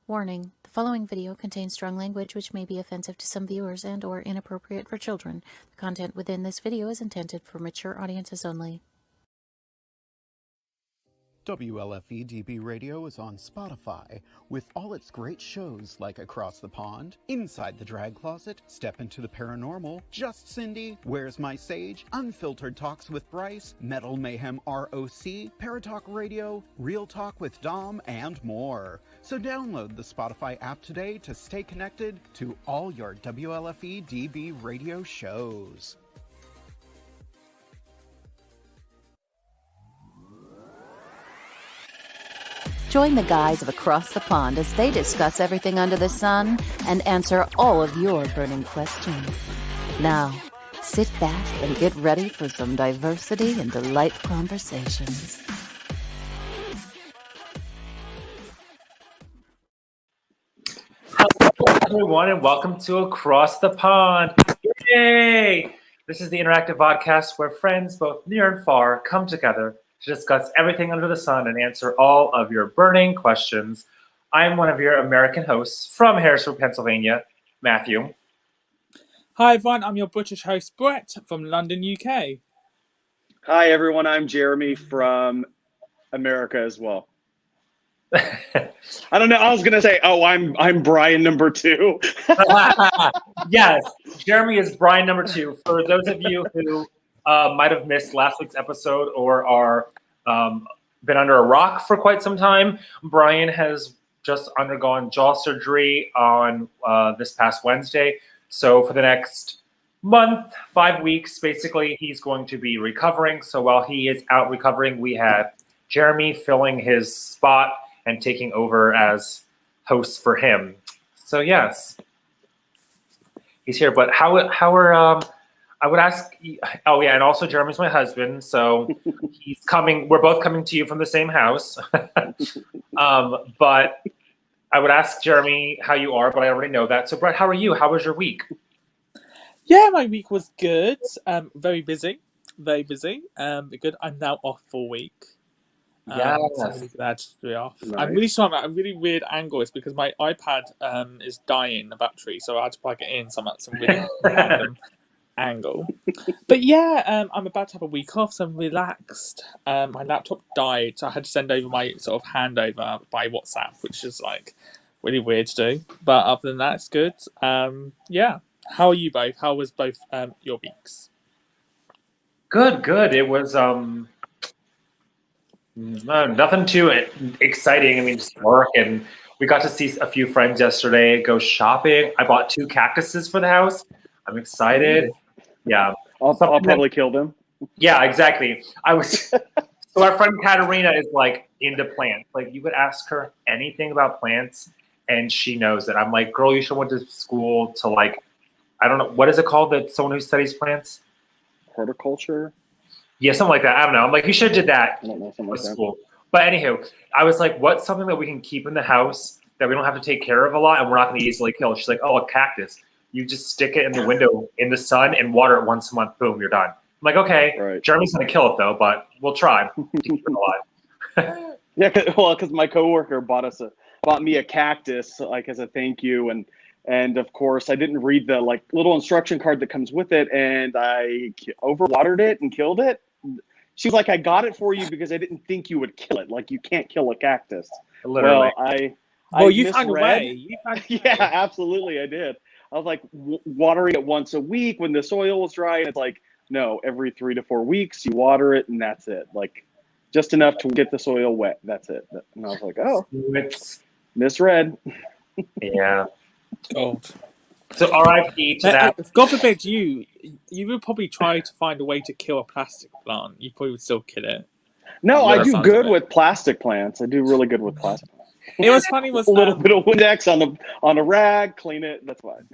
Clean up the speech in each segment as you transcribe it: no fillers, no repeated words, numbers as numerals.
Warning: the following video contains strong language which may be offensive to some viewers and/or inappropriate for children. The content within this video is intended for mature audiences only. WLFE DB Radio is on Spotify with all its great shows like Across the Pond, Inside the Drag Closet, Step into the Paranormal, Just Cindy, Where's My Sage, Unfiltered Talks with Bryce, Metal Mayhem ROC, Paratalk Radio, Real Talk with Dom, and more. So download the Spotify app today to stay connected to all your WLFE DB Radio shows. Join the guys of Across the Pond as they discuss everything under the sun and answer all of your burning questions. Now, sit back and get ready for some diversity and delightful conversations. Hello, everyone, and welcome to Across the Pond. Yay! This is the interactive podcast where friends, both near and far, come together to discuss everything under the sun and answer all of your burning questions. I'm one of your American hosts from Harrisburg, Pennsylvania, Matthew. Hi everyone, I'm your British host Brett from London, UK. Hi everyone, I'm Jeremy from America as well. I don't know. I was gonna say, I'm Brian number 2. Yes, Jeremy is Brian number 2. For those of you who might have missed last week's episode or are been under a rock for quite some time, Brian has just undergone jaw surgery on this past Wednesday. So for the next month, 5 weeks, basically, he's going to be recovering. So while he is out recovering, we have Jeremy filling his spot and taking over as host for him. So yes, he's here. But how are I would ask? Oh yeah, and also Jeremy's my husband, so he's coming. We're both coming to you from the same house. But I would ask Jeremy how you are, but I already know that. So Brett, how are you? How was your week? Yeah, my week was good. Very busy. Good. I'm now off for a week. Yes. So I'm really glad to be off. Nice. I'm really sorry. I'm at a really weird angle. It's because my iPad is dying, the battery, so I had to plug it in. So I'm at some really random angle. But yeah, I'm about to have a week off, so I'm relaxed. My laptop died, so I had to send over my sort of handover by WhatsApp, which is like really weird to do. But other than that, it's good. Yeah. How are you both? How was both your weeks? Good. It was nothing too exciting. I mean, just work, and we got to see a few friends yesterday, go shopping. I bought 2 cactuses for the house. I'm excited. Yeah. I'll probably kill them. Yeah, exactly. So our friend Katerina is like into plants. Like you could ask her anything about plants and she knows it. I'm like, girl, you should went to school to like, I don't know, what is it called? That someone who studies plants? Horticulture? Yeah, something like that. I don't know. I'm like, you should have did that I don't know, something with like that. school. But anywho, I was like, what's something that we can keep in the house that we don't have to take care of a lot and we're not going to easily kill? She's like, oh, a cactus. You just stick it in the window in the sun and water it once a month. Boom, you're done. I'm like, okay. Right. Jeremy's going to kill it though, but we'll try to keep it alive. Yeah, because my coworker bought me a cactus like as a thank you, and of course I didn't read the like little instruction card that comes with it, and I overwatered it and killed it. She's like, I got it for you because I didn't think you would kill it. Like you can't kill a cactus. Literally. Well, You found a way. Yeah, absolutely, I did. I was like watering it once a week when the soil was dry, and it's like, no, every 3 to 4 weeks you water it, and that's it. Like just enough to get the soil wet. That's it. And I was like, oh, It's, misread. yeah. God. So RIP to that. God forbid you would probably try to find a way to kill a plastic plant. You probably would still kill it. No, I Yeah, do sounds good good. with plastic plants. I do really good with plastic plants. It was funny. Was A little bit of Windex on a rag, clean it. That's fine.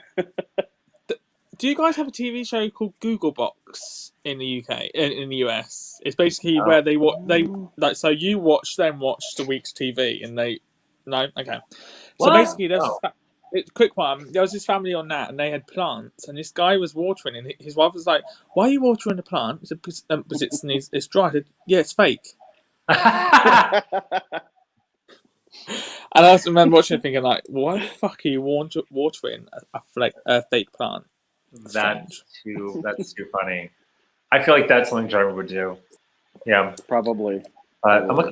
Do you guys have a TV show called Google Box in the UK, in the US? It's basically where they like. So you watch the week's TV, and no, okay. So What? basically, there's Oh. it's a quick one. There was this family on that, and they had plants, and this guy was watering, and his wife was like, "Why are you watering the plant?" He said, "Because it's dry." I said, "Yeah, it's fake." And I also remember watching it thinking, like, why the fuck are you watering a fake plant? That's too funny. I feel like that's something Jeremy would do. Yeah. Probably. I'm like,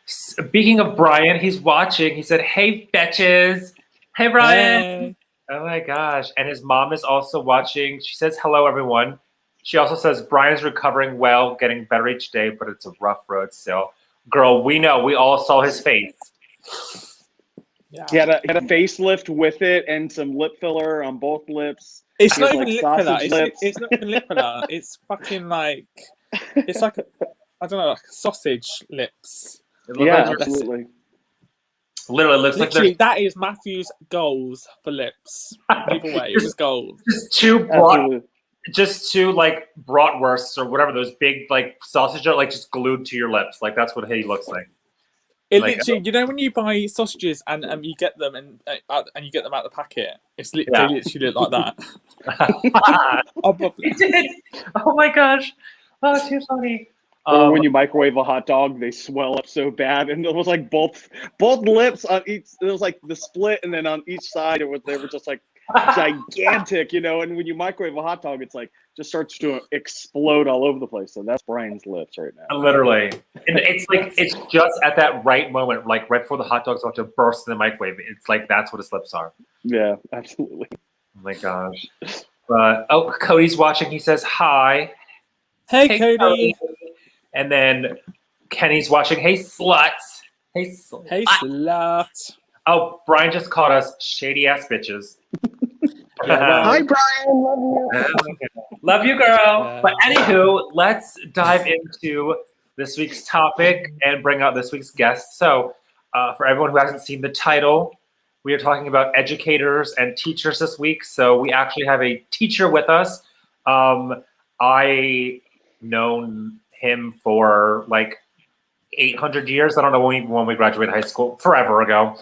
speaking of Brian, he's watching. He said, "Hey, bitches. Hey, Brian." Hey. Oh my gosh. And his mom is also watching. She says, "Hello, everyone." She also says, "Brian's recovering well, getting better each day, but it's a rough road still." Girl, we know. We all saw his face. Yeah. He had a facelift with it and some lip filler on both lips. It's He not has, even lip sausage filler. lips. It's not even lip filler. It's fucking like, it's like I don't know, like sausage lips. Yeah, absolutely. Literally looks Literally, like that is Matthew's goals for lips. Either way, it was goals. just two like bratwursts or whatever, those big like sausage are like just glued to your lips. Like that's what he looks like. It Like, literally, you know, when you buy sausages and you get them and you get them out of the packet, they literally look like that. Oh, he did. Oh my gosh. Oh, too funny. Or when you microwave a hot dog, they swell up so bad, and it was like both lips on each. It was like the split, and then on each side, they were just like gigantic, you know. And when you microwave a hot dog, it's like just starts to explode all over the place. So that's Brian's lips right now. Literally, and it's like it's just at that right moment, like right before the hot dog's about to burst in the microwave. It's like that's what his lips are. Yeah, absolutely. Oh my gosh. Oh, Cody's watching. He says hi. Hey, Cody. And then Kenny's watching. Hey, sluts. Hey, slut. Oh, Brian just called us shady ass bitches. Hi, Brian. Love you. Love you, girl. But anywho, let's dive into this week's topic and bring out this week's guest. So, for everyone who hasn't seen the title, we are talking about educators and teachers this week. So we actually have a teacher with us. I known him for like 800 years. I don't know when we graduated high school, forever ago.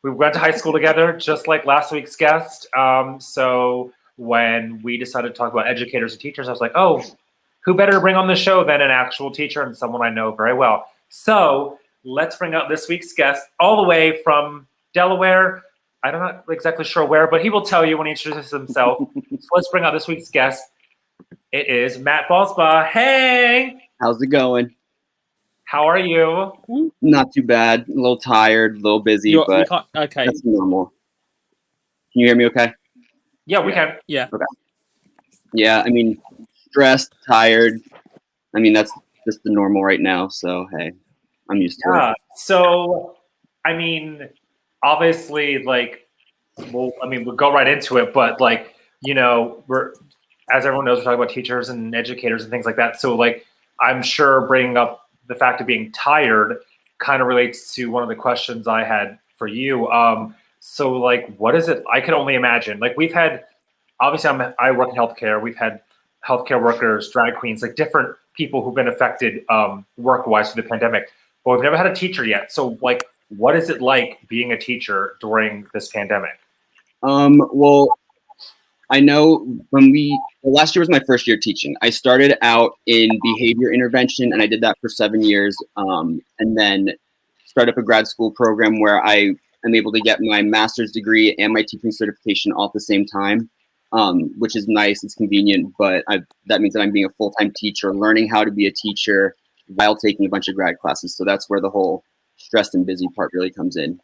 We went to high school together, just like last week's guest. So when we decided to talk about educators and teachers, I was like, oh, who better to bring on the show than an actual teacher and someone I know very well. So let's bring out this week's guest all the way from Delaware. I'm not exactly sure where, but he will tell you when he introduces himself. So let's bring out this week's guest. It is Matt Balsbaugh. Hey! How's it going? How are you? Not too bad. A little tired, a little busy, but okay. That's normal. Can you hear me okay? Yeah, we can. Yeah. Okay. Yeah, I mean, stressed, tired. I mean, that's just the normal right now, so hey, I'm used to it. So, I mean, obviously, like, we'll go right into it, but like, you know, as everyone knows, we're talking about teachers and educators and things like that. So like, I'm sure bringing up the fact of being tired kind of relates to one of the questions I had for you. So like, what is it? I can only imagine. Like we've had, obviously I work in healthcare. We've had healthcare workers, drag queens, like different people who've been affected work-wise through the pandemic. But we've never had a teacher yet. So like, what is it like being a teacher during this pandemic? Well, I know last year was my first year teaching. I started out in behavior intervention and I did that for 7 years. And then started up a grad school program where I am able to get my master's degree and my teaching certification all at the same time, which is nice. It's convenient, but that means that I'm being a full-time teacher, learning how to be a teacher while taking a bunch of grad classes. So that's where the whole stressed and busy part really comes in.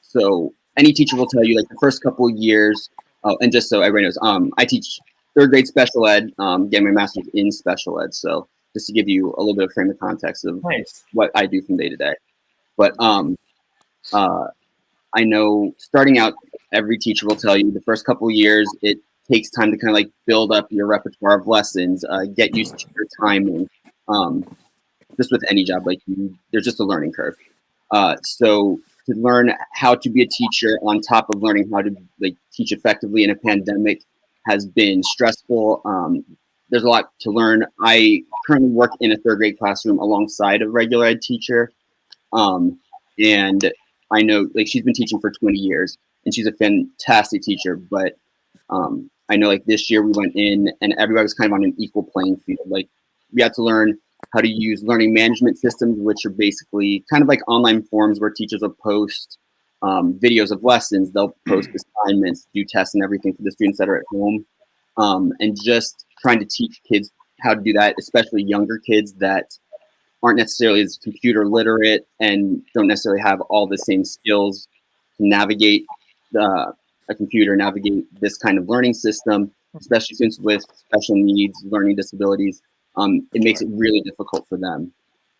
So any teacher will tell you like the first couple of years, and just so everybody knows, I teach third grade special ed, getting my master's in special ed. So just to give you a little bit of frame of context of what I do from day to day. But I know starting out, every teacher will tell you the first couple of years, it takes time to kind of like build up your repertoire of lessons, get used to your timing. Just with any job, like there's just a learning curve. So to learn how to be a teacher on top of learning how to like teach effectively in a pandemic has been stressful. There's a lot to learn. I currently work in a third grade classroom alongside a regular ed teacher. And I know like she's been teaching for 20 years and she's a fantastic teacher, but I know like this year we went in and everybody was kind of on an equal playing field. Like we had to learn how to use learning management systems, which are basically kind of like online forums where teachers will post videos of lessons, they'll post assignments, do tests and everything for the students that are at home. And just trying to teach kids how to do that, especially younger kids that aren't necessarily as computer literate and don't necessarily have all the same skills to navigate a computer, navigate this kind of learning system, especially since with special needs, learning disabilities, it makes it really difficult for them.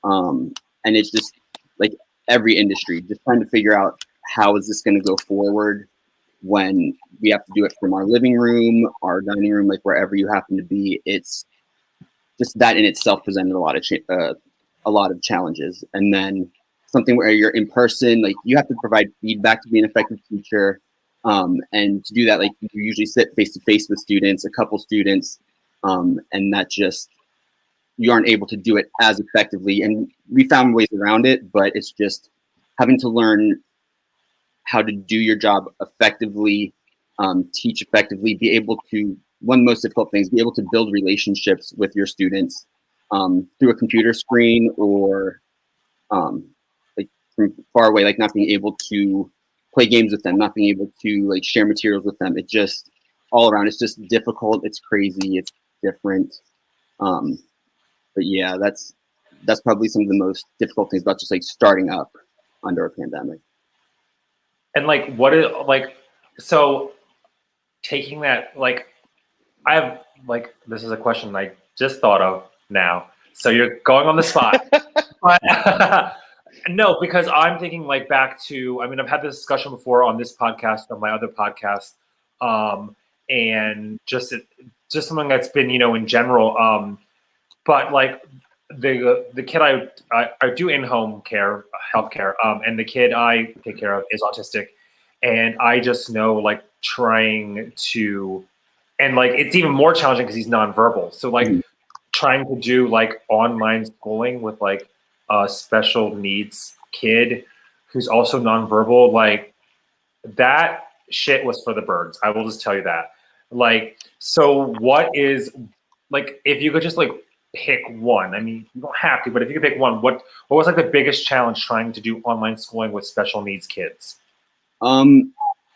And it's just like every industry, just trying to figure out how is this going to go forward when we have to do it from our living room, our dining room, like wherever you happen to be. It's just that in itself presented a lot of challenges. And then something where you're in person, like you have to provide feedback to be an effective teacher. And to do that, like you usually sit face to face with students, a couple students, and that just, you aren't able to do it as effectively. And we found ways around it, but it's just having to learn how to do your job effectively, teach effectively, be able to, one of the most difficult things, be able to build relationships with your students through a computer screen or like from far away, like not being able to play games with them, not being able to like share materials with them. It just all around, it's just difficult. It's crazy. It's different. But yeah, that's probably some of the most difficult things about just like starting up under a pandemic. And like, what is like, so taking that, like, I have like, this is a question I just thought of now. So you're going on the spot. But, no, because I'm thinking like back to, I mean, I've had this discussion before on this podcast, on my other podcast, and just something that's been, you know, in general. But like the kid I do in-home care, healthcare, and the kid I take care of is autistic, and I just know like trying to, and like it's even more challenging because he's nonverbal. So like trying to do like online schooling with like a special needs kid who's also nonverbal, like that shit was for the birds. I will just tell you that. Like, so what is, like, if you could just like pick one, I mean, you don't have to, but if you could pick one, what was like the biggest challenge trying to do online schooling with special needs kids?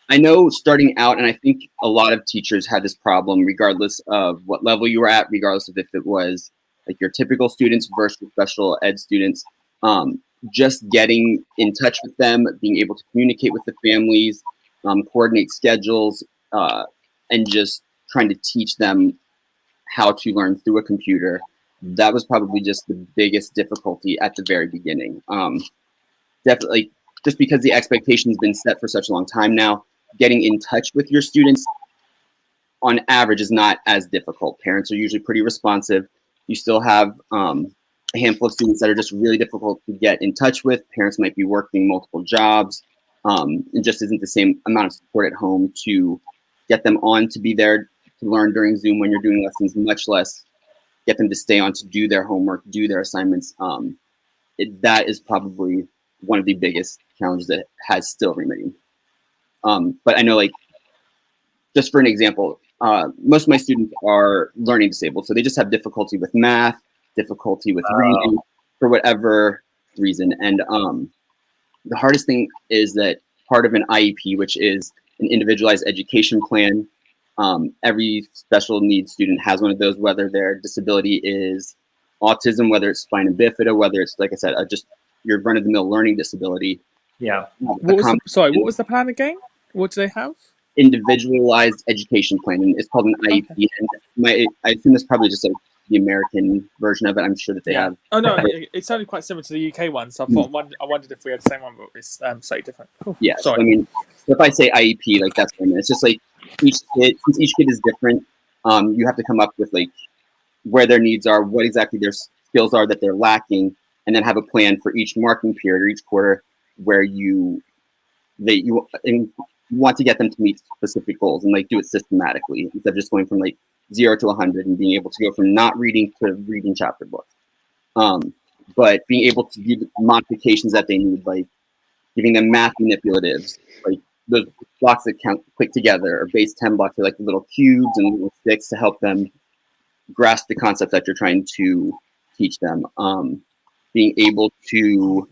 I know starting out, and I think a lot of teachers had this problem regardless of what level you were at, regardless of if it was like your typical students versus special ed students, just getting in touch with them, being able to communicate with the families, coordinate schedules, and just trying to teach them how to learn through a computer. That was probably just the biggest difficulty at the very beginning. Definitely, just because the expectation's been set for such a long time now, getting in touch with your students on average is not as difficult. Parents are usually pretty responsive. You still have a handful of students that are just really difficult to get in touch with. Parents might be working multiple jobs. It just isn't the same amount of support at home to get them on to be there to learn during Zoom when you're doing lessons, much less get them to stay on to do their homework, do their assignments. That is probably one of the biggest challenges that has still remained. But I know, like, just for an example, most of my students are learning disabled, so they just have difficulty with math, difficulty with reading, for whatever reason. And the hardest thing is that part of an IEP, which is an individualized education plan, every special needs student has one of those, whether their disability is autism, whether it's spina bifida, whether it's, like I said, just your run-of-the-mill learning disability. Yeah. What was the plan again? What do they have? Individualized education plan, and it's called an IEP. Okay. And I assume that's probably just like the American version of it. I'm sure that they have. Oh no, it sounded quite similar to the UK one. So I wondered if we had the same one, but it's slightly different. Cool. Yeah. Sorry. So, I mean, if I say IEP, like that's what I mean. It's just like each kid, since each kid is different, you have to come up with like where their needs are, what exactly their skills are that they're lacking, and then have a plan for each marking period or each quarter where you want to get them to meet specific goals and like do it systematically instead of just going from like 0 to 100 and being able to go from not reading to reading chapter books. But being able to do the modifications that they need, like giving them math manipulatives, like those blocks that click together, or base 10 blocks are like little cubes and little sticks to help them grasp the concepts that you're trying to teach them. Being able to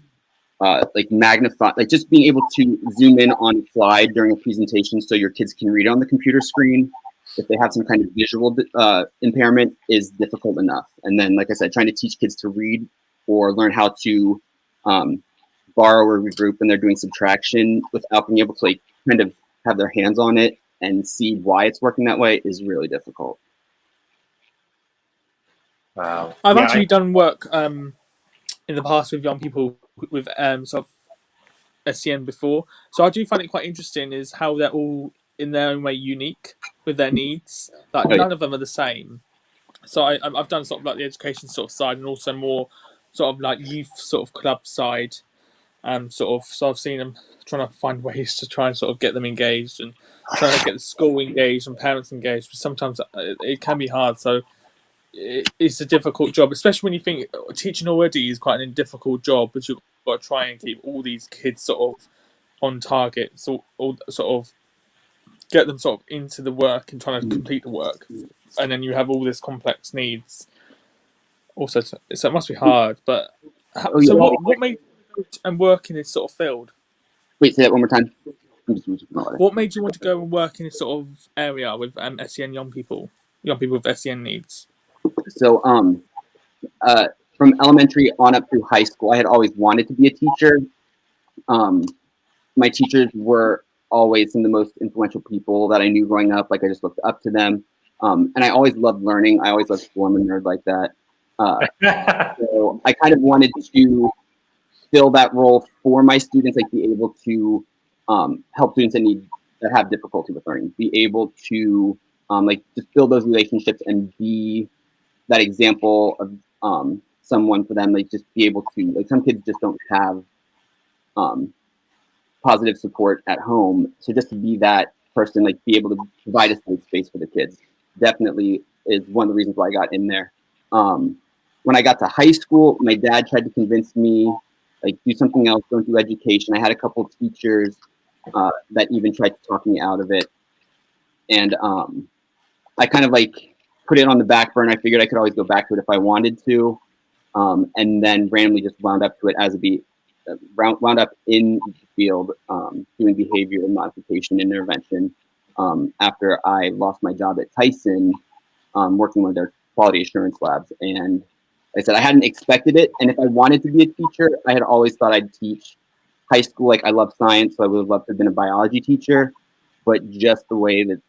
like magnify, like just being able to zoom in on a slide during a presentation so your kids can read it on the computer screen. If they have some kind of visual impairment is difficult enough. And then, like I said, trying to teach kids to read or learn how to borrow or regroup when they're doing subtraction without being able to like kind of have their hands on it and see why it's working that way is really difficult. Wow. I've actually done work in the past with young people with sort of SEN before, so I do find it quite interesting is how they're all in their own way unique with their needs. Like none of them are the same. So I've done sort of like the education sort of side and also more sort of like youth sort of club side. So I've seen them trying to find ways to try and sort of get them engaged and trying to get the school engaged and parents engaged. But sometimes it can be hard. So it's a difficult job, especially when you think teaching already is quite a difficult job, but you've got to try and keep all these kids sort of on target, so all sort of get them sort of into the work and trying to complete the work, and then you have all this complex needs. Also, so it must be hard. But what made you and work in this sort of field? Wait, say that one more time. What made you want to go and work in this sort of area with SEN young people with SEN needs? So, from elementary on up through high school, I had always wanted to be a teacher. My teachers were always some of the most influential people that I knew growing up. Like I just looked up to them. And I always loved learning. I always loved school. I'm a nerd like that. So I kind of wanted to fill that role for my students, like be able to help students that have difficulty with learning, be able to like just build those relationships and be that example of someone for them, like just be able to, like some kids just don't have positive support at home. So just to be that person, like be able to provide a safe space for the kids definitely is one of the reasons why I got in there. When I got to high school, my dad tried to convince me, like do something else, don't do education. I had a couple of teachers that even tried to talk me out of it. And I kind of like put it on the back burner. I figured I could always go back to it if I wanted to. And then randomly just wound up to it as wound up in the field doing behavior modification intervention after I lost my job at Tyson working with their quality assurance labs. And like I said, I hadn't expected it. And if I wanted to be a teacher, I had always thought I'd teach high school. Like I love science, so I would have loved to have been a biology teacher. But just the way that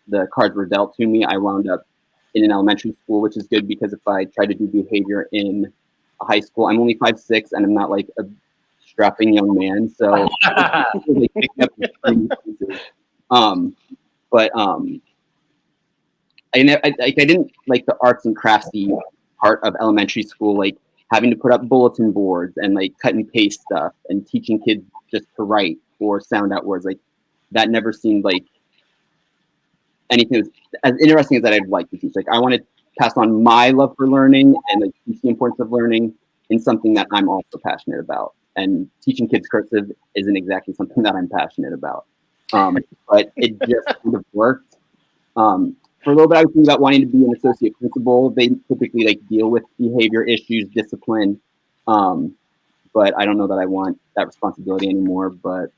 the cards were dealt to me, I wound up in an elementary school, which is good because if I try to do behavior in a high school, I'm only 5'6" and I'm not like a strapping young man. So really picking up I didn't like the arts and craftsy part of elementary school, like having to put up bulletin boards and like cut and paste stuff and teaching kids just to write or sound out words. Like that never seemed like anything as interesting as that I'd like to teach. Like I want to pass on my love for learning and like teach the importance of learning in something that I'm also passionate about. And teaching kids cursive isn't exactly something that I'm passionate about. But it just kind of worked. For a little bit, I was thinking about wanting to be an associate principal. They typically like deal with behavior issues, discipline. But I don't know that I want that responsibility anymore. But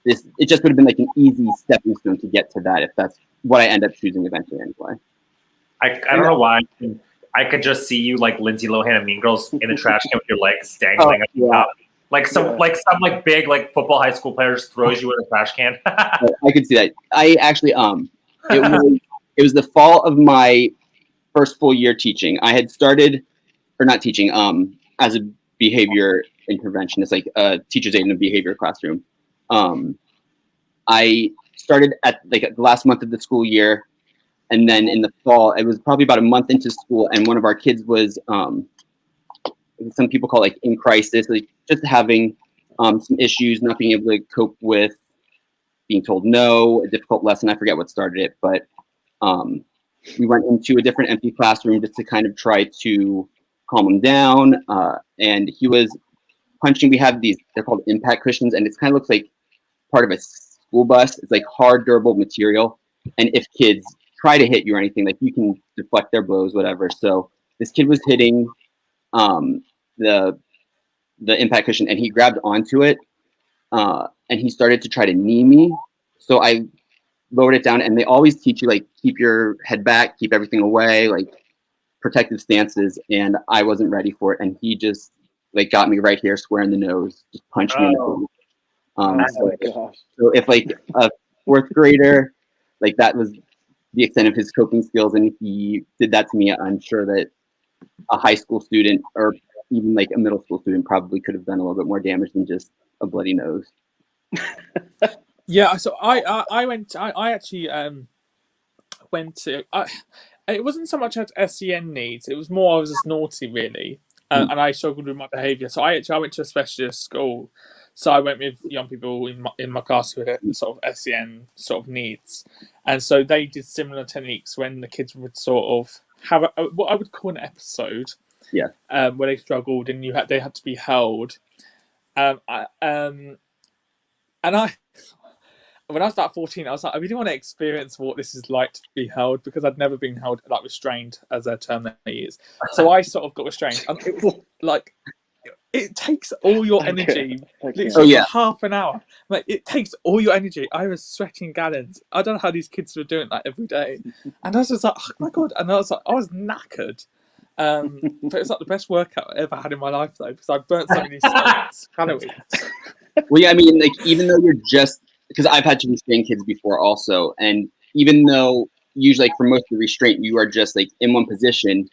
it just would have been like an easy stepping stone to get to that if that's what I end up choosing eventually anyway. I don't know why. I could just see you like Lindsay Lohan and Mean Girls in the trash can with your legs dangling up the top. Like some big like football high school player just throws you in a trash can. I could see that. I actually it was the fall of my first full year teaching. I had started or not teaching as a behavior interventionist, like a teacher's aide in a behavior classroom. I started at like the last month of the school year. And then in the fall, it was probably about a month into school, and one of our kids was, some people call it like in crisis, like just having some issues, not being able to cope with being told no, a difficult lesson. I forget what started it, but we went into a different empty classroom just to kind of try to calm him down. And he was punching. We have these, they're called impact cushions, and it kind of looks like part of a school bus. It's like hard, durable material. And if kids try to hit you or anything, like you can deflect their blows, whatever. So this kid was hitting the impact cushion, and he grabbed onto it, and he started to try to knee me. So I lowered it down, and they always teach you, like, keep your head back, keep everything away, like protective stances, and I wasn't ready for it, and he just like got me right here, square in the nose, just punched me in the face. Oh my So, gosh. so if like a fourth grader, like that was the extent of his coping skills, and he did that to me, I'm sure that a high school student or even like a middle school student probably could have done a little bit more damage than just a bloody nose. Yeah, so I went. I actually went to. It wasn't so much at SEN needs. It was more I was just naughty, really, and I struggled with my behaviour. So I went to a specialist school. So I went with young people in my class who had sort of SEN sort of needs, and so they did similar techniques when the kids would sort of have what I would call an episode, where they struggled and they had to be held, and when I was about 14, I was like, I really want to experience what this is like to be held, because I'd never been held, like restrained, as a term that they use. So I sort of got restrained. And it was like, it takes all your energy, literally for half an hour. Like, it takes all your energy. I was sweating gallons. I don't know how these kids were doing that every day. And I was just like, oh my God. And I was like, I was knackered. But it was like the best workout I ever had in my life, though, because I burnt so many calories. Well, yeah, I mean, like, even though you're just, because I've had to restrain kids before also, and even though usually, like, for most of the restraint, you are just like in one position,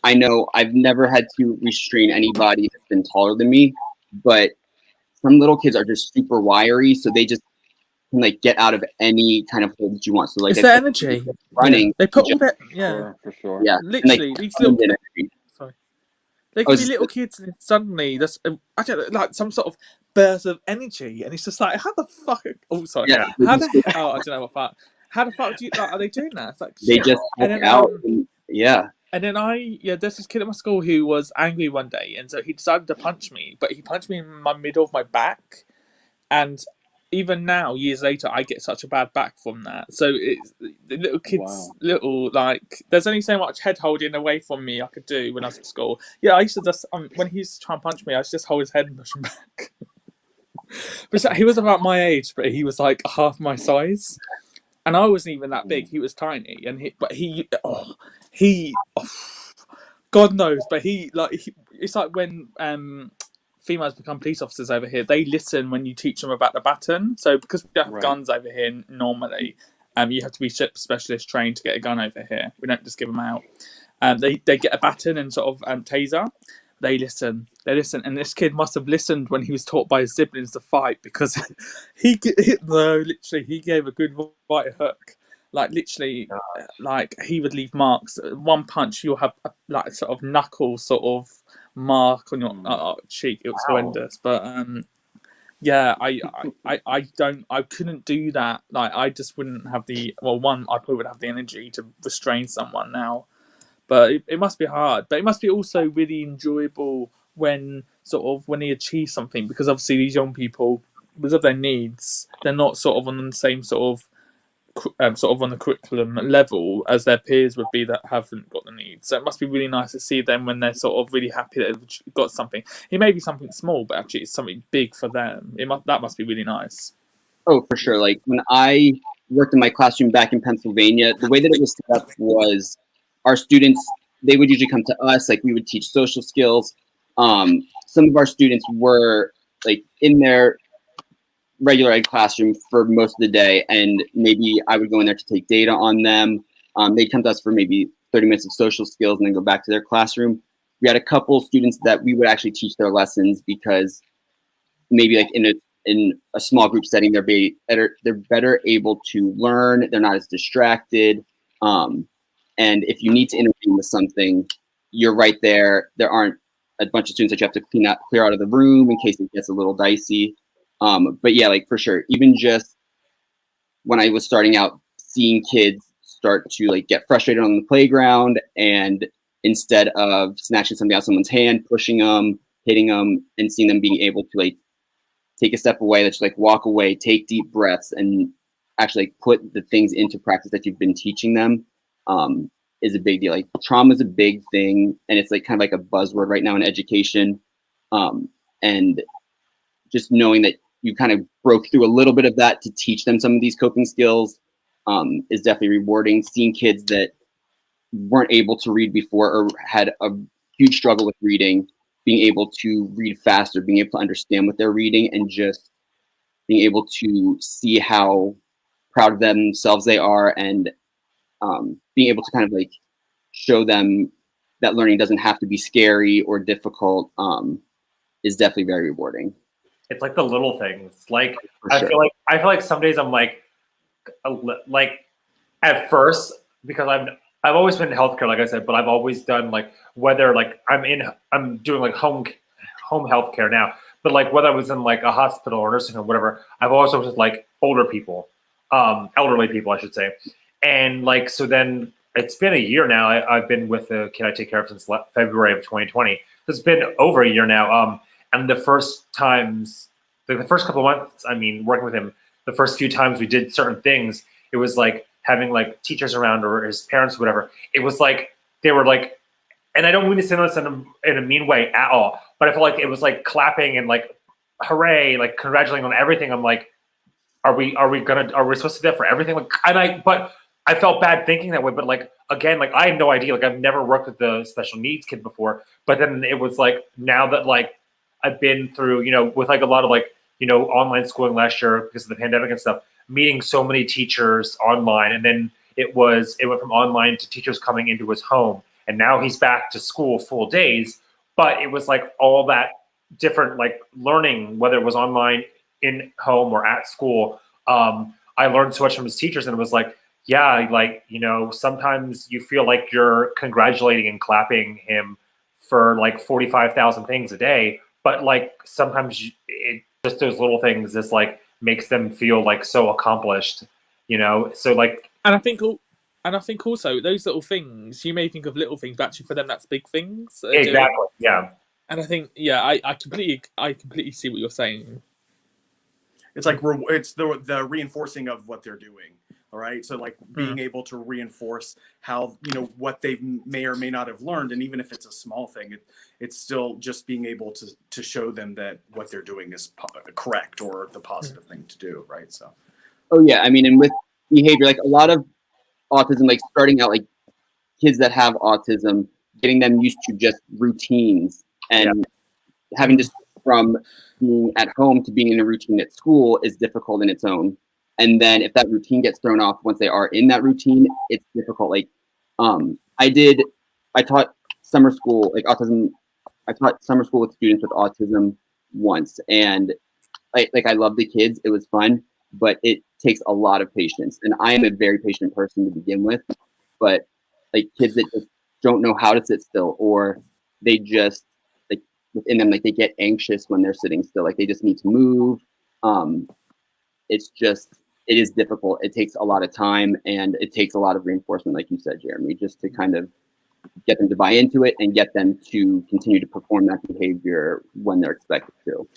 I know I've never had to restrain anybody that's been taller than me, but some little kids are just super wiry, so they just can like get out of any kind of hold that you want. So like, it's their energy. Running, they put all that, for sure. Yeah, literally, and, like, these little. Sorry. They can be little kids, and suddenly there's I don't know, like some sort of burst of energy, and it's just like, how the fuck? Oh, sorry. Yeah. How the hell? I don't know what fuck. How the fuck do you? Like, are they doing that? It's like they shit. just and then, out. Yeah. And then there's this kid at my school who was angry one day, and so he decided to punch me, but he punched me in my middle of my back, and even now, years later, I get such a bad back from that. So it's the little kids, like, there's only so much head holding away from me I could do when I was at school. Yeah, I used to just, when he used to try and punch me, I used to just hold his head and push him back. But he was about my age, but he was like half my size. And I wasn't even that big. He was tiny. God knows, but it's like when females become police officers over here, they listen when you teach them about the baton. So because we don't have guns over here normally, you have to be specialist trained to get a gun over here. We don't just give them out. They get a baton and sort of taser. They listen, and this kid must have listened when he was taught by his siblings to fight, because he gave a good right hook. Like, literally, like, he would leave marks. One punch, you'll have like sort of knuckle sort of mark on your cheek. It was horrendous, but yeah, I couldn't do that. Like, I just wouldn't have I probably would have the energy to restrain someone now. But it must be hard. But it must be also really enjoyable when they achieve something, because obviously these young people, because of their needs, they're not sort of on the same sort of on the curriculum level as their peers would be that haven't got the needs. So it must be really nice to see them when they're sort of really happy that they've got something. It may be something small, but actually it's something big for them. That must be really nice. Oh, for sure. Like, when I worked in my classroom back in Pennsylvania, the way that it was set up was our students, they would usually come to us, like, we would teach social skills. Some of our students were like in their regular ed classroom for most of the day, and maybe I would go in there to take data on them. They'd come to us for maybe 30 minutes of social skills and then go back to their classroom. We had a couple students that we would actually teach their lessons, because maybe like in a small group setting, they're better able to learn. They're not as distracted. And if you need to intervene with something, you're right there. There aren't a bunch of students that you have to clear out of the room in case it gets a little dicey. But yeah, like, for sure, even just when I was starting out, seeing kids start to like get frustrated on the playground, and instead of snatching something out of someone's hand, pushing them, hitting them, and seeing them being able to like take a step away, let's like walk away, take deep breaths, and actually like put the things into practice that you've been teaching them. is a big deal. Like trauma is a big thing, and it's like kind of like a buzzword right now in education. And just knowing that you kind of broke through a little bit of that to teach them some of these coping skills is definitely rewarding. Seeing kids that weren't able to read before or had a huge struggle with reading, being able to read faster, being able to understand what they're reading, and just being able to see how proud of themselves they are, and being able to kind of like show them that learning doesn't have to be scary or difficult is definitely very rewarding. It's like the little things. Like For I sure. feel like some days I'm like at first, because I've always been in healthcare, like I said, but I've always done like, whether like I'm doing like home healthcare now, but like whether I was in like a hospital or nursing home, whatever, I've always worked with like older people, elderly people, I should say. And like, so then it's been a year now. I've been with the kid I take care of since February of 2020. It's been over a year now. And the first times, the first couple of months, I mean, working with him, the first few times we did certain things, it was like having like teachers around or his parents, or whatever. It was like, they were like, and I don't mean to say this in a mean way at all, but I feel like it was like clapping and like, hooray, like congratulating on everything. I'm like, are we supposed to do that for everything? Like, but I felt bad thinking that way. But like, again, like I had no idea. Like I've never worked with the special needs kid before. But then it was like, now that like I've been through, with like a lot of like, online schooling last year because of the pandemic and stuff, meeting so many teachers online. And then it went from online to teachers coming into his home. And now he's back to school full days. But it was like all that different like learning, whether it was online, in home, or at school. I learned so much from his teachers, and it was like, yeah, like, sometimes you feel like you're congratulating and clapping him for like 45,000 things a day. But like sometimes it just, those little things just like makes them feel like so accomplished, so like. And I think also those little things, you may think of little things, but actually for them that's big things. Exactly. Yeah. And I think, I completely see what you're saying. It's like it's the reinforcing of what they're doing. All right. So like being able to reinforce how, what they may or may not have learned. And even if it's a small thing, it's still just being able to show them that what they're doing is correct or the positive thing to do. Right. So. Oh yeah. I mean, and with behavior, like a lot of autism, like starting out, like kids that have autism, getting them used to just routines and having to, from being at home to being in a routine at school is difficult in its own. And then if that routine gets thrown off once they are in that routine, it's difficult. Like, I taught summer school, like autism. I taught summer school with students with autism once, and I love the kids. It was fun, but it takes a lot of patience. And I am a very patient person to begin with, but like kids that just don't know how to sit still, or they just like within them, like they get anxious when they're sitting still, like they just need to move. It is difficult. It takes a lot of time, and it takes a lot of reinforcement, like you said, Jeremy, just to kind of get them to buy into it and get them to continue to perform that behavior when they're expected to.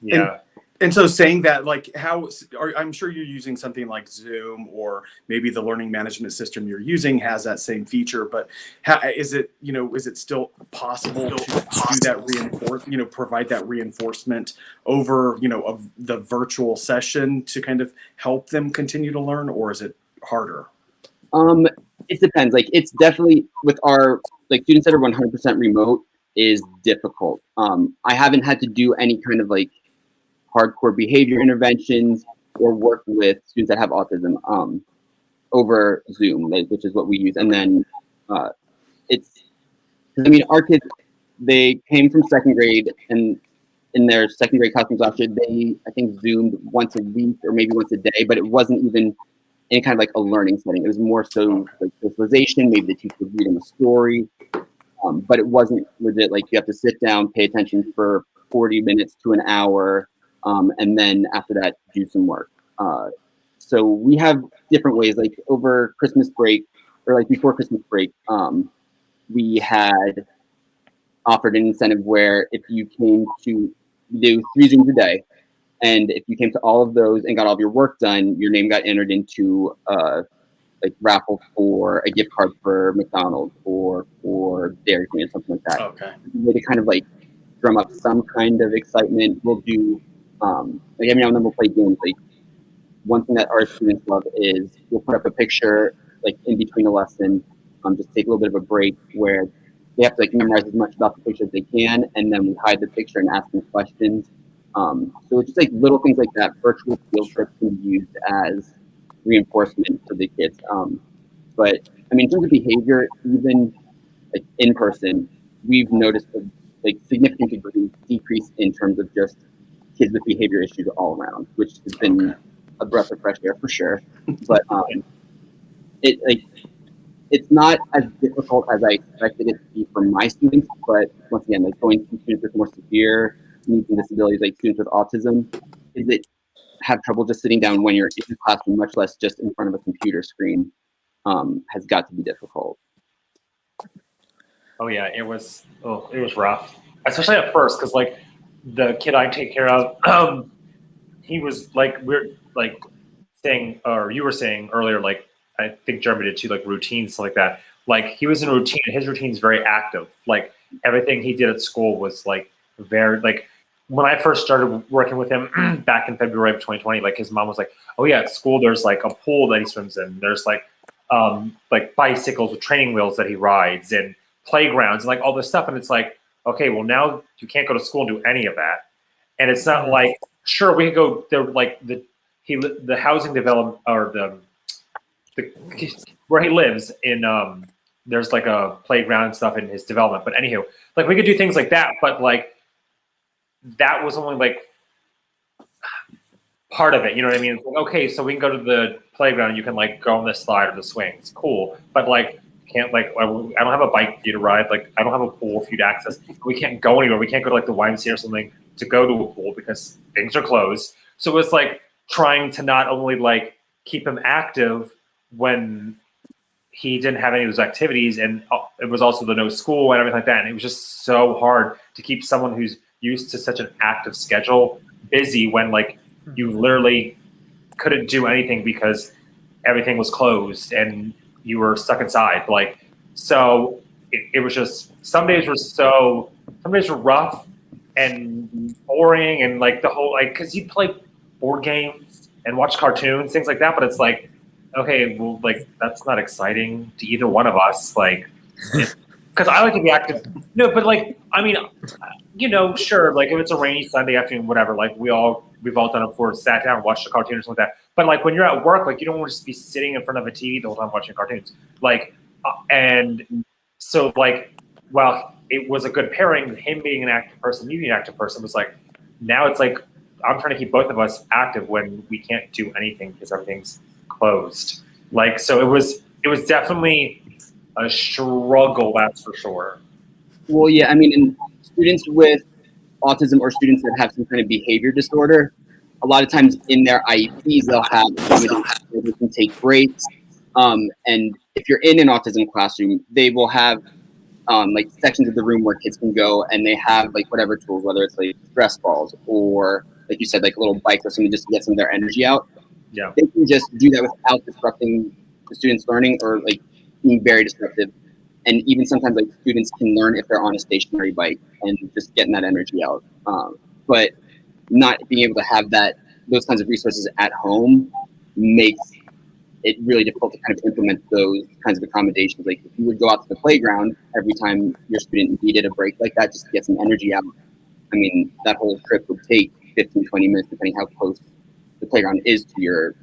Yeah. And so saying that, like, I'm sure you're using something like Zoom, or maybe the learning management system you're using has that same feature, but is it still possible to do that provide that reinforcement over, of the virtual session to kind of help them continue to learn, or is it harder? It depends. Like, it's definitely with our like students that are 100% remote is difficult. I haven't had to do any kind of like hardcore behavior interventions or work with students that have autism over Zoom, which is what we use. And then our kids, they came from second grade, and in their second grade classrooms last year, they, I think, Zoomed once a week or maybe once a day, but it wasn't even any kind of like a learning setting. It was more so like socialization. Maybe the teacher would read them a story, but it wasn't legit. Like you have to sit down, pay attention for 40 minutes to an hour, and then after that, do some work. So we have different ways, like over Christmas break or like before Christmas break, we had offered an incentive where if you came to do 3 Zooms a day, and if you came to all of those and got all of your work done, your name got entered into like raffle for a gift card for McDonald's or for Dairy Queen or something like that. Okay. Way to kind of like drum up some kind of excitement. We'll do like every now and then we'll play games. Like one thing that our students love is we'll put up a picture like in between a lesson, just take a little bit of a break where they have to like memorize as much about the picture as they can, and then we hide the picture and ask them questions. So it's just like little things like that. Virtual field trips can be used as reinforcement for the kids. But I mean, in terms of behavior, even like in person, we've noticed a like significant decrease in terms of just kids with behavior issues all around, which has been a breath of fresh air for sure. But it's not as difficult as I expected it to be for my students. But once again, like going to students with more severe needs and disabilities, like students with autism, is it have trouble just sitting down when you're in the classroom, much less just in front of a computer screen, has got to be difficult. Oh yeah, it was rough, especially at first, because like the kid I take care of, he was like we're like saying, or you were saying earlier, like I think Jeremy did too, like routines like that. Like he was in a routine, his routine's very active. Like everything he did at school was like very like. When I first started working with him back in February of 2020, like his mom was like, "Oh yeah, at school there's like a pool that he swims in. There's like bicycles with training wheels that he rides and playgrounds and like all this stuff." And it's like, okay, well now you can't go to school and do any of that. And it's not like, sure, we could go there, like the housing development or the where he lives in there's like a playground and stuff in his development. But anywho, like we could do things like that, but like that was only like part of it, you know what I mean? It's like, okay, so we can go to the playground and you can like go on the slide or the swing. It's cool, but like can't like I don't have a bike for you to ride. Like I don't have a pool for you to access. We can't go anywhere. We can't go to like the YMCA or something to go to a pool because things are closed. So it's like trying to not only like keep him active when he didn't have any of those activities, and it was also the no school and everything like that. And it was just so hard to keep someone who's used to such an active schedule busy when like you literally couldn't do anything because everything was closed and you were stuck inside. Like, so it was just, some days were rough and boring and like the whole, like, cause you play board games and watch cartoons, things like that. But it's like, okay, well, like that's not exciting to either one of us. Like, cause I like to be active. No, but like, I mean, you know, sure, like if it's a rainy Sunday afternoon, whatever, like we've all done it before, sat down and watched a cartoon or something like that. But like when you're at work, like you don't want to just be sitting in front of a TV the whole time watching cartoons. Like, and so like, while it was a good pairing, him being an active person, me being an active person, was like, now it's like, I'm trying to keep both of us active when we can't do anything because everything's closed. Like, so it was definitely a struggle, that's for sure. Well, yeah, I mean, in students with autism or students that have some kind of behavior disorder, a lot of times in their IEPs, they'll have where they can take breaks. And if you're in an autism classroom, they will have like sections of the room where kids can go and they have like whatever tools, whether it's like stress balls or like you said, like a little bike or something just to get some of their energy out. Yeah. They can just do that without disrupting the students' learning or like being very disruptive. And even sometimes like students can learn if they're on a stationary bike and just getting that energy out. But not being able to have those kinds of resources at home makes it really difficult to kind of implement those kinds of accommodations. Like if you would go out to the playground every time your student needed a break like that, just to get some energy out, I mean, that whole trip would take 15, 20 minutes, depending how close the playground is to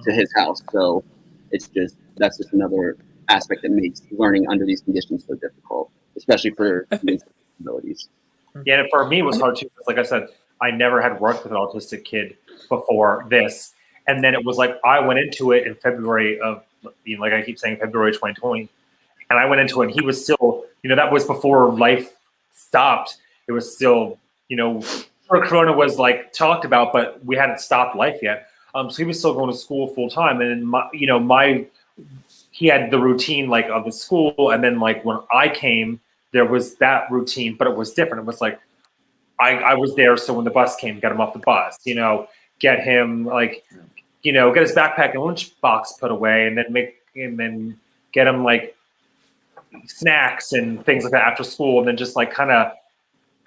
his house. So that's just another aspect that makes learning under these conditions so difficult, especially for students with disabilities. Yeah, and for me it was hard too, because like I said, I never had worked with an autistic kid before this. And then it was like, I went into it in February of, you know, like I keep saying, February 2020. And I went into it and he was still, you know, that was before life stopped. It was still, you know, Corona was like talked about, but we hadn't stopped life yet. So he was still going to school full time. And he had the routine like of the school. And then like when I came, there was that routine, but it was different. It was like, I was there. So when the bus came, get him off the bus, get him like, get his backpack and lunchbox put away and then make and then get them like snacks and things like that after school, and then just like kind of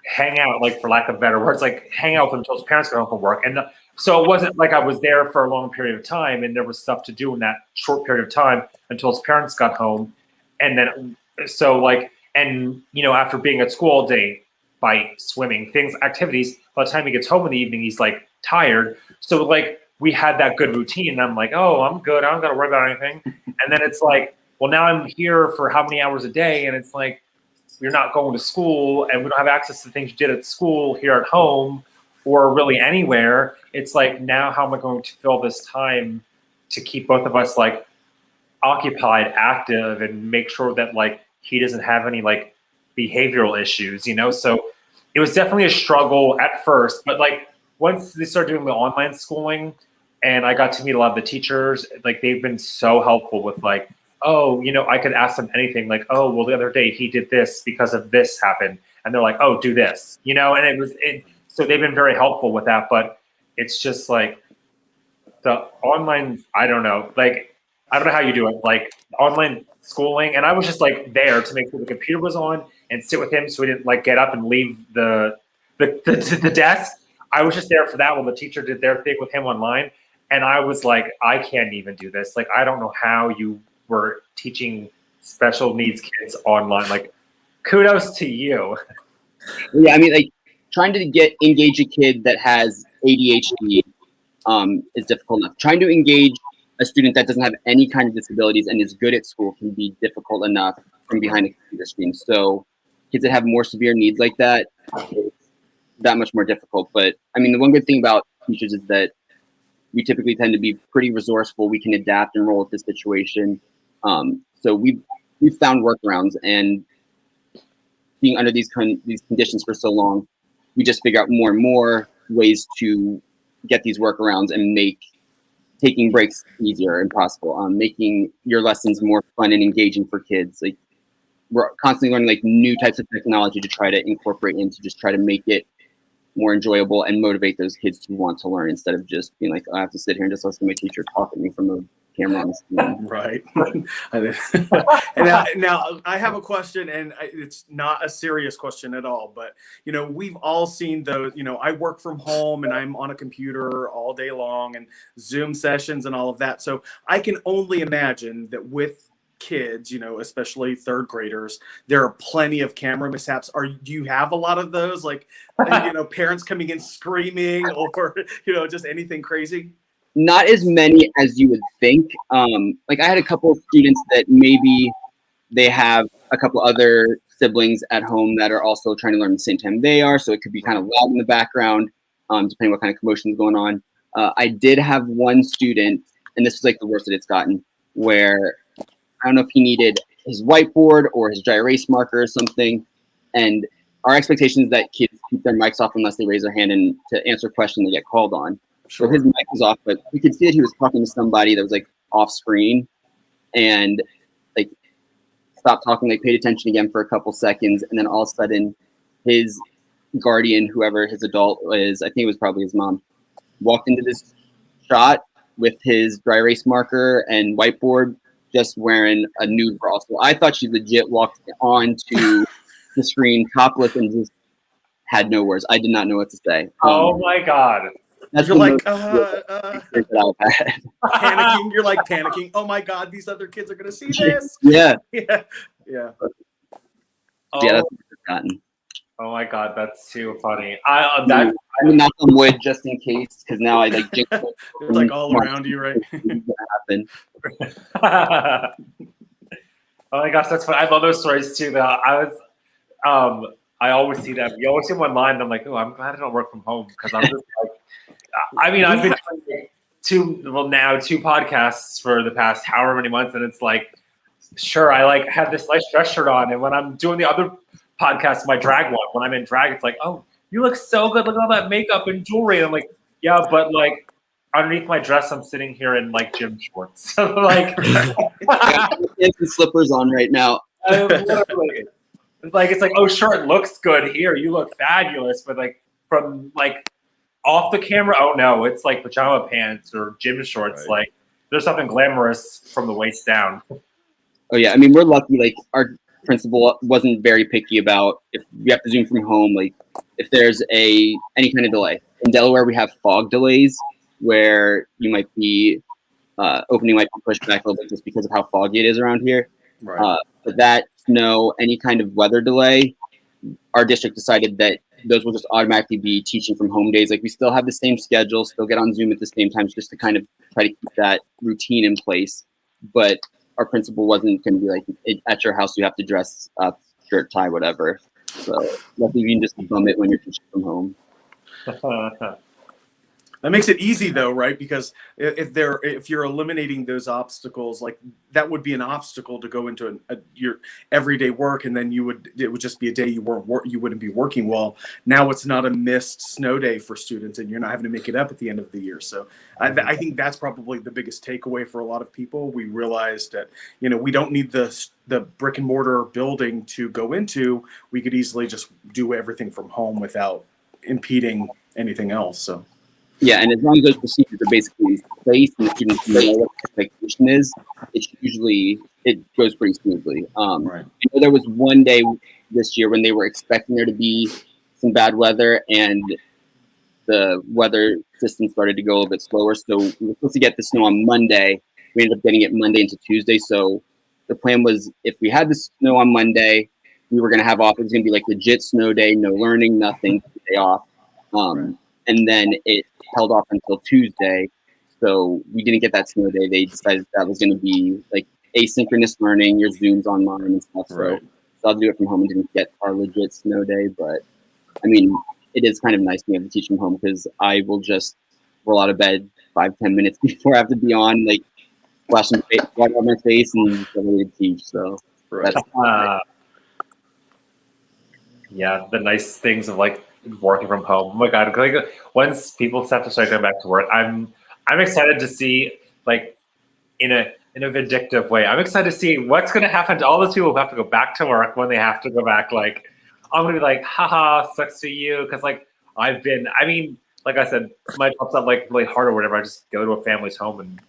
hang out, like for lack of better words, like hang out with them until his parents got home from work. And so it wasn't like I was there for a long period of time, and there was stuff to do in that short period of time until his parents got home. And then so like, and you know, after being at school all day, by swimming, activities, by the time he gets home in the evening, he's like tired. So like we had that good routine, and I'm like, oh, I'm good, I don't gotta worry about anything. And then it's like, well, now I'm here for how many hours a day, and it's like, you're not going to school, and we don't have access to things you did at school here at home or really anywhere. It's like, now how am I going to fill this time to keep both of us like occupied, active, and make sure that like he doesn't have any like behavioral issues, you know? So it was definitely a struggle at first, but like once they started doing the online schooling and I got to meet a lot of the teachers, like they've been so helpful with like, oh, you know, I could ask them anything, like, oh, well, the other day he did this because of this happened. And they're like, oh, do this, you know? And so they've been very helpful with that, but it's just like the online, I don't know how you do it, like online schooling. And I was just like there to make sure the computer was on and sit with him so he didn't like get up and leave the desk. I was just there for that while the teacher did their thing with him online. And I was like, I can't even do this. Like, I don't know how you were teaching special needs kids online. Like, kudos to you. Yeah, I mean, like trying to engage a kid that has ADHD is difficult enough. Trying to engage a student that doesn't have any kind of disabilities and is good at school can be difficult enough from behind a computer screen. So kids that have more severe needs like that, it's that much more difficult. But I mean, the one good thing about teachers is that we typically tend to be pretty resourceful. We can adapt and roll with the situation. So we've found workarounds, and being under these conditions for so long, we just figure out more and more ways to get these workarounds and make taking breaks easier and possible, making your lessons more fun and engaging for kids. Like, we're constantly learning like new types of technology to try to incorporate into just try to make it more enjoyable and motivate those kids to want to learn instead of just being like, oh, I have to sit here and just listen to my teacher talk at me from the camera on the screen. Right. And now I have a question, and it's not a serious question at all, but you know, we've all seen those, you know, I work from home and I'm on a computer all day long and Zoom sessions and all of that. So I can only imagine that with kids, you know, especially third graders, there are plenty of camera mishaps. Do you have a lot of those, like, you know, parents coming in screaming or, you know, just anything crazy? Not as many as you would think. Like, I had a couple of students that maybe they have a couple other siblings at home that are also trying to learn at the same time they are, so it could be kind of loud in the background, depending what kind of commotion is going on. I did have one student, and this is like the worst that it's gotten, where I don't know if he needed his whiteboard or his dry erase marker or something, and our expectation is that kids keep their mics off unless they raise their hand and to answer questions they get called on. So his mic was off, but we could see that he was talking to somebody that was like off screen, and like stopped talking, like paid attention again for a couple seconds, and then all of a sudden his guardian, whoever his adult is, I think it was probably his mom, walked into this shot with his dry erase marker and whiteboard, just wearing a nude bra. So I thought she legit walked onto the screen topless and just had no words. I did not know what to say. Oh my God. That's You're like panicking. You're like panicking. Oh my God, these other kids are gonna see this. Yeah. Yeah. Yeah, that's what I've gotten. Oh my God, that's too funny. I'm gonna knock on wood just in case, because now I like jinx it. It's like all around you, right? Happen. Oh my gosh, that's fun. I love those stories too. Though I always see them. You always see them online, and I'm like, oh, I'm glad I don't work from home, because I'm just like, I mean, I've been doing two podcasts for the past however many months, and it's like, sure, I like have this nice dress shirt on, and when I'm doing the other podcast, my drag one, when I'm in drag, it's like, oh, you look so good, look at all that makeup and jewelry. And I'm like, yeah, but like underneath my dress, I'm sitting here in like gym shorts. So like, and slippers on right now. Like, it's like, oh, sure, it looks good here. You look fabulous, but like from like off the camera, oh no, it's like pajama pants or gym shorts. Right. Like, there's something glamorous from the waist down. Oh yeah, I mean we're lucky. Like our principal wasn't very picky about if we have to Zoom from home. Like if there's any kind of delay. In Delaware, we have fog delays where you might be opening might be pushed back a little bit just because of how foggy it is around here. Right. But that snow, any kind of weather delay, our district decided that those will just automatically be teaching from home days. Like we still have the same schedule, still get on Zoom at the same time, just to kind of try to keep that routine in place. But our principal wasn't going to be like, at your house you have to dress up, shirt, tie, whatever. So luckily you can just bum it when you're teaching from home. That makes it easy though, right? Because if you're eliminating those obstacles, like that would be an obstacle to go into your everyday work, and then it would just be a day you wouldn't be working well. Now it's not a missed snow day for students, and you're not having to make it up at the end of the year. So I think that's probably the biggest takeaway for a lot of people. We realized that we don't need the brick and mortar building to go into. We could easily just do everything from home without impeding anything else. So. Yeah, and as long as those procedures are basically in place and the students know what the expectation is, it goes pretty smoothly. Right. There was one day this year when they were expecting there to be some bad weather, and the weather system started to go a little bit slower. So we were supposed to get the snow on Monday. We ended up getting it Monday into Tuesday. So the plan was if we had the snow on Monday, we were going to have off. It was going to be like legit snow day, no learning, nothing, day off. And then it held off until Tuesday, so we didn't get that snow day. They decided that was going to be like asynchronous learning, your Zooms online and stuff. Right. So I'll do it from home and didn't get our legit snow day. But I mean, it is kind of nice being able to teach from home because I will just roll out of bed 5-10 minutes before I have to be on, like splash some water on my face and get ready to teach. So Right. that's Yeah, the nice things of like working from home. Oh my god! Like once people have to start going back to work, I'm excited to see, like in a vindictive way. I'm excited to see what's going to happen to all those people who have to go back to work when they have to go back. Like I'm going to be like, haha, sucks to you, because like like I said, my job's not like really hard or whatever. I just go to a family's home and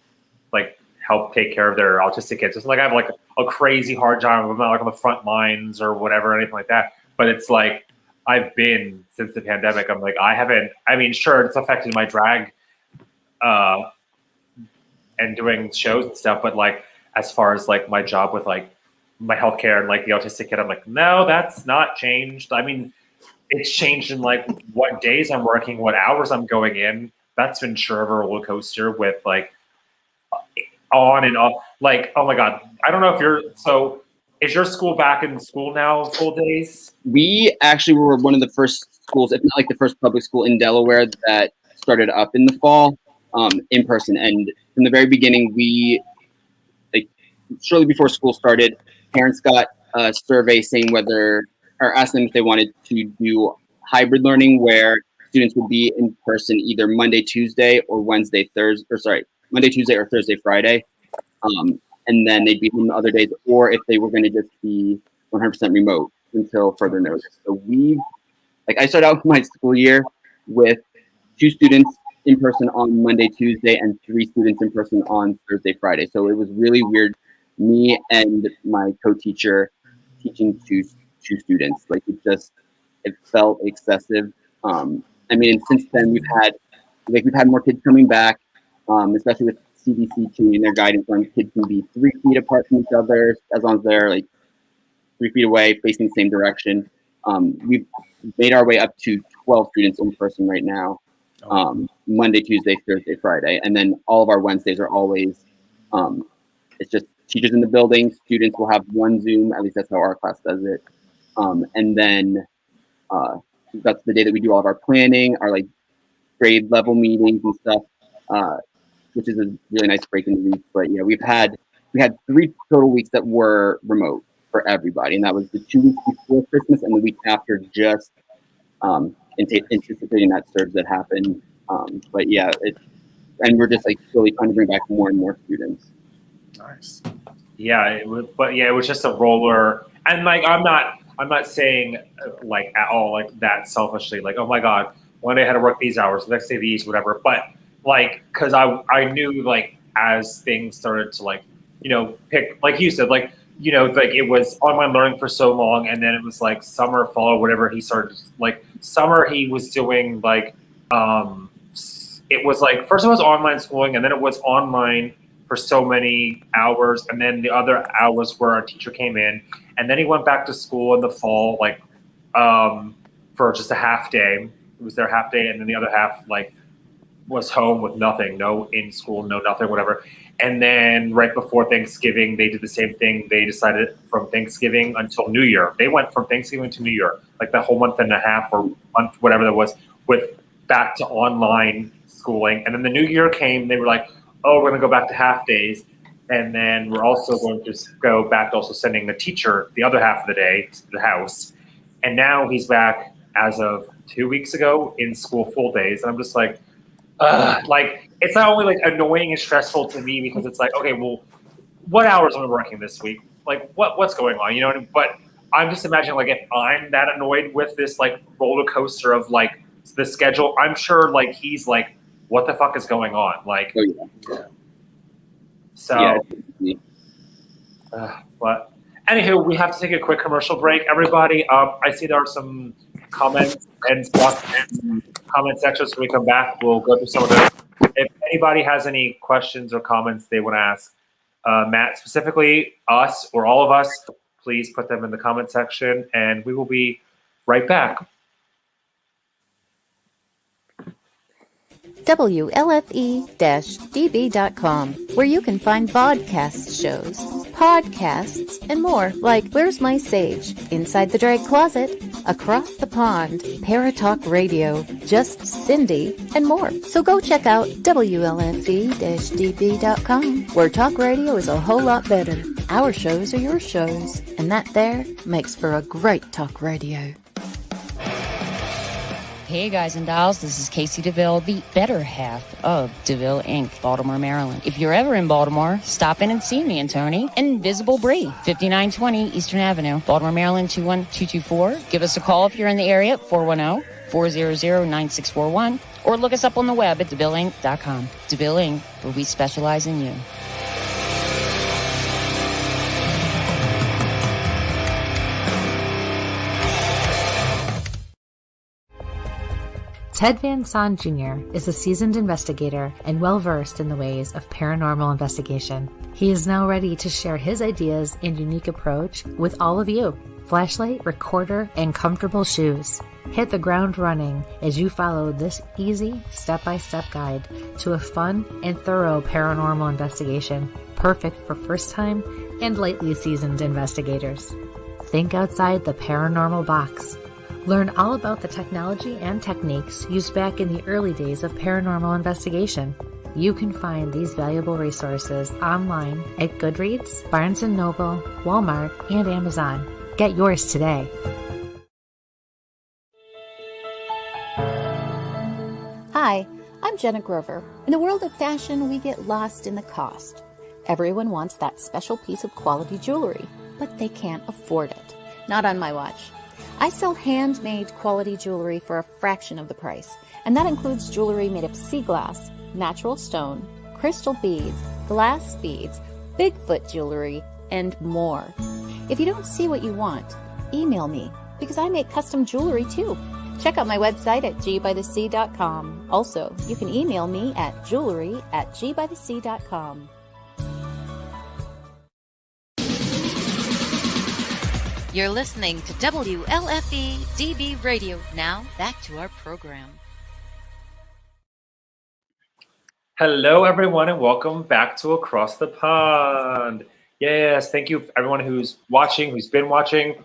like help take care of their autistic kids. It's like I have like a crazy hard job. I'm not like on the front lines or whatever, or anything like that. But it's like I've been since the pandemic. I'm like, sure, it's affected my drag and doing shows and stuff. But like, as far as like my job with like my healthcare and like the autistic kid, I'm like, no, that's not changed. I mean, it's changed in like what days I'm working, what hours I'm going in. That's been sure of a roller coaster with like on and off. Like, oh my God, I don't know if is your school back in school now, full days? We actually were one of the first schools, if not like the first public school in Delaware that started up in the fall, in person. And from the very beginning, shortly before school started, parents got a survey saying asked them if they wanted to do hybrid learning, where students would be in person either Monday, Tuesday, or Monday, Tuesday, or Thursday, Friday. And then they'd be home the other days, or if they were going to just be 100% remote until further notice. So I started out my school year with 2 students in person on Monday, Tuesday, and 3 students in person on Thursday, Friday. So it was really weird. Me and my co-teacher teaching two students, like it felt excessive. And since then we've had more kids coming back, especially with CDC changing their guidance on kids can be 3 feet apart from each other as long as they're like 3 feet away facing the same direction. We've made our way up to 12 students in person right now, Monday, Tuesday, Thursday, Friday. And then all of our Wednesdays are always, it's just teachers in the building. Students will have one Zoom, at least that's how our class does it. And then that's the day that we do all of our planning, our like grade level meetings and stuff. Which is a really nice break in the week. But yeah, we had 3 total weeks that were remote for everybody, and that was the 2 weeks before Christmas and the week after, just anticipating that surge that happened. But yeah, and we're just like slowly trying to bring back more and more students. Nice. Yeah, it was just a roller, and like I'm not saying like at all like that selfishly, like oh my God, one day I had to work these hours, the next day these, whatever, but like, because I knew like as things started to like, pick, like you said, like, like it was online learning for so long, and then it was like summer, fall, whatever. He started like summer. He was doing like, it was like first it was online schooling, and then it was online for so many hours, and then the other hours where our teacher came in, and then he went back to school in the fall, like for just a half day. It was their half day, and then the other half like was home with nothing, no in school, no nothing, whatever. And then right before Thanksgiving, they did the same thing. They decided from Thanksgiving until New Year. They went from Thanksgiving to New Year, like the whole month and a half or month, whatever that was, with back to online schooling. And then the New Year came. They were like, oh, we're going to go back to half days. And then we're also going to go back to also sending the teacher the other half of the day to the house. And now he's back as of 2 weeks ago in school full days. And I'm just like, like, it's not only like annoying and stressful to me because it's like, okay, well, what hours am I working this week? Like, what's going on? You know what I mean? But I'm just imagining, like, if I'm that annoyed with this, like, roller coaster of, like, the schedule, I'm sure, like, he's like, what the fuck is going on? Like, so, but anywho, we have to take a quick commercial break. Everybody, I see there are some comments and spots in the comment section, so when we come back, we'll go through some of them. If anybody has any questions or comments they want to ask Matt, specifically us or all of us, please put them in the comment section, and we will be right back. WLFE-DB.com, where you can find vodcast shows, podcasts, and more, like Where's My Sage, Inside the Drag Closet, Across the Pond, Paratalk Radio, Just Cindy, and more. So go check out WLFE-DB.com, where talk radio is a whole lot better. Our shows are your shows, and that there makes for a great talk radio. Hey guys and dolls, this is Casey DeVille, the better half of DeVille Inc., Baltimore, Maryland. If you're ever in Baltimore, stop in and see me and Tony. Invisible Bree, 5920 Eastern Avenue, Baltimore, Maryland, 21224. Give us a call if you're in the area at 410-400-9641, or look us up on the web at DeVilleInc.com. DeVille Inc., where we specialize in you. Ted Van Son Jr. is a seasoned investigator and well-versed in the ways of paranormal investigation. He is now ready to share his ideas and unique approach with all of you. Flashlight, recorder, and comfortable shoes. Hit the ground running as you follow this easy step-by-step guide to a fun and thorough paranormal investigation, perfect for first-time and lightly seasoned investigators. Think outside the paranormal box. Learn all about the technology and techniques used back in the early days of paranormal investigation. You can find these valuable resources online at Goodreads, Barnes & Noble, Walmart, and Amazon. Get yours today. Hi, I'm Jenna Grover. In the world of fashion, we get lost in the cost. Everyone wants that special piece of quality jewelry, but they can't afford it. Not on my watch. I sell handmade quality jewelry for a fraction of the price, and that includes jewelry made of sea glass, natural stone, crystal beads, glass beads, Bigfoot jewelry, and more. If you don't see what you want, email me, because I make custom jewelry too. Check out my website at gbythesea.com. Also, you can email me at jewelry@gbythesea.com. You're listening to WLFE DB Radio. Now, back to our program. Hello, everyone, and welcome back to Across the Pond. Yes, thank you, everyone who's watching, who's been watching.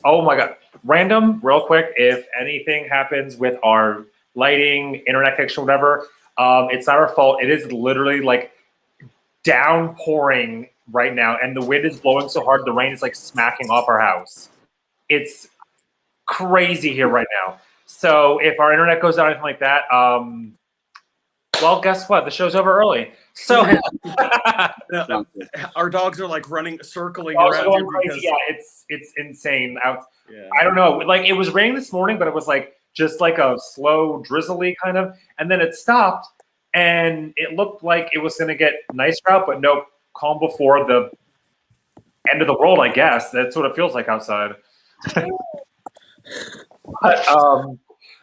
Oh, my God. Random, real quick, if anything happens with our lighting, internet connection, whatever, it's not our fault. It is literally, like, downpouring right now, and the wind is blowing so hard the rain is like smacking off our house. It's crazy here right now. So if our internet goes out or anything like that, well, guess what? The show's over early. So our dogs are like circling around you because yeah, it's insane. I don't know. Like it was raining this morning, but it was like just like a slow drizzly kind of, and then it stopped. and it looked like it was going to get nicer out, but nope, calm before the end of the world, I guess. That's what it feels like outside. But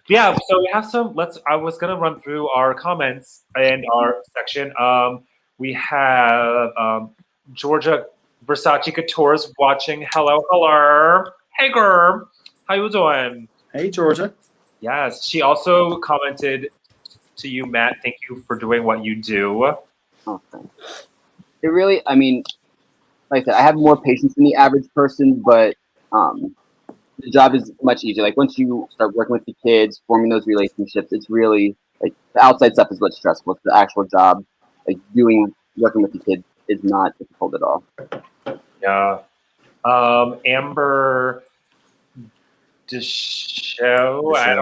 yeah, so we have some. I was gonna run through our comments and our section. We have Georgia Versace Couture's watching. Hello, hello. Hey, girl. How you doing? Hey, Georgia. Yes. She also commented to you, Matt. Thank you for doing what you do. Okay. It really, I mean, like I said, I have more patience than the average person, but the job is much easier. Like once you start working with the kids, forming those relationships, it's really like the outside stuff is what's stressful. It's the actual job, like working with the kids is not difficult at all. Yeah. Amber Deschaux. I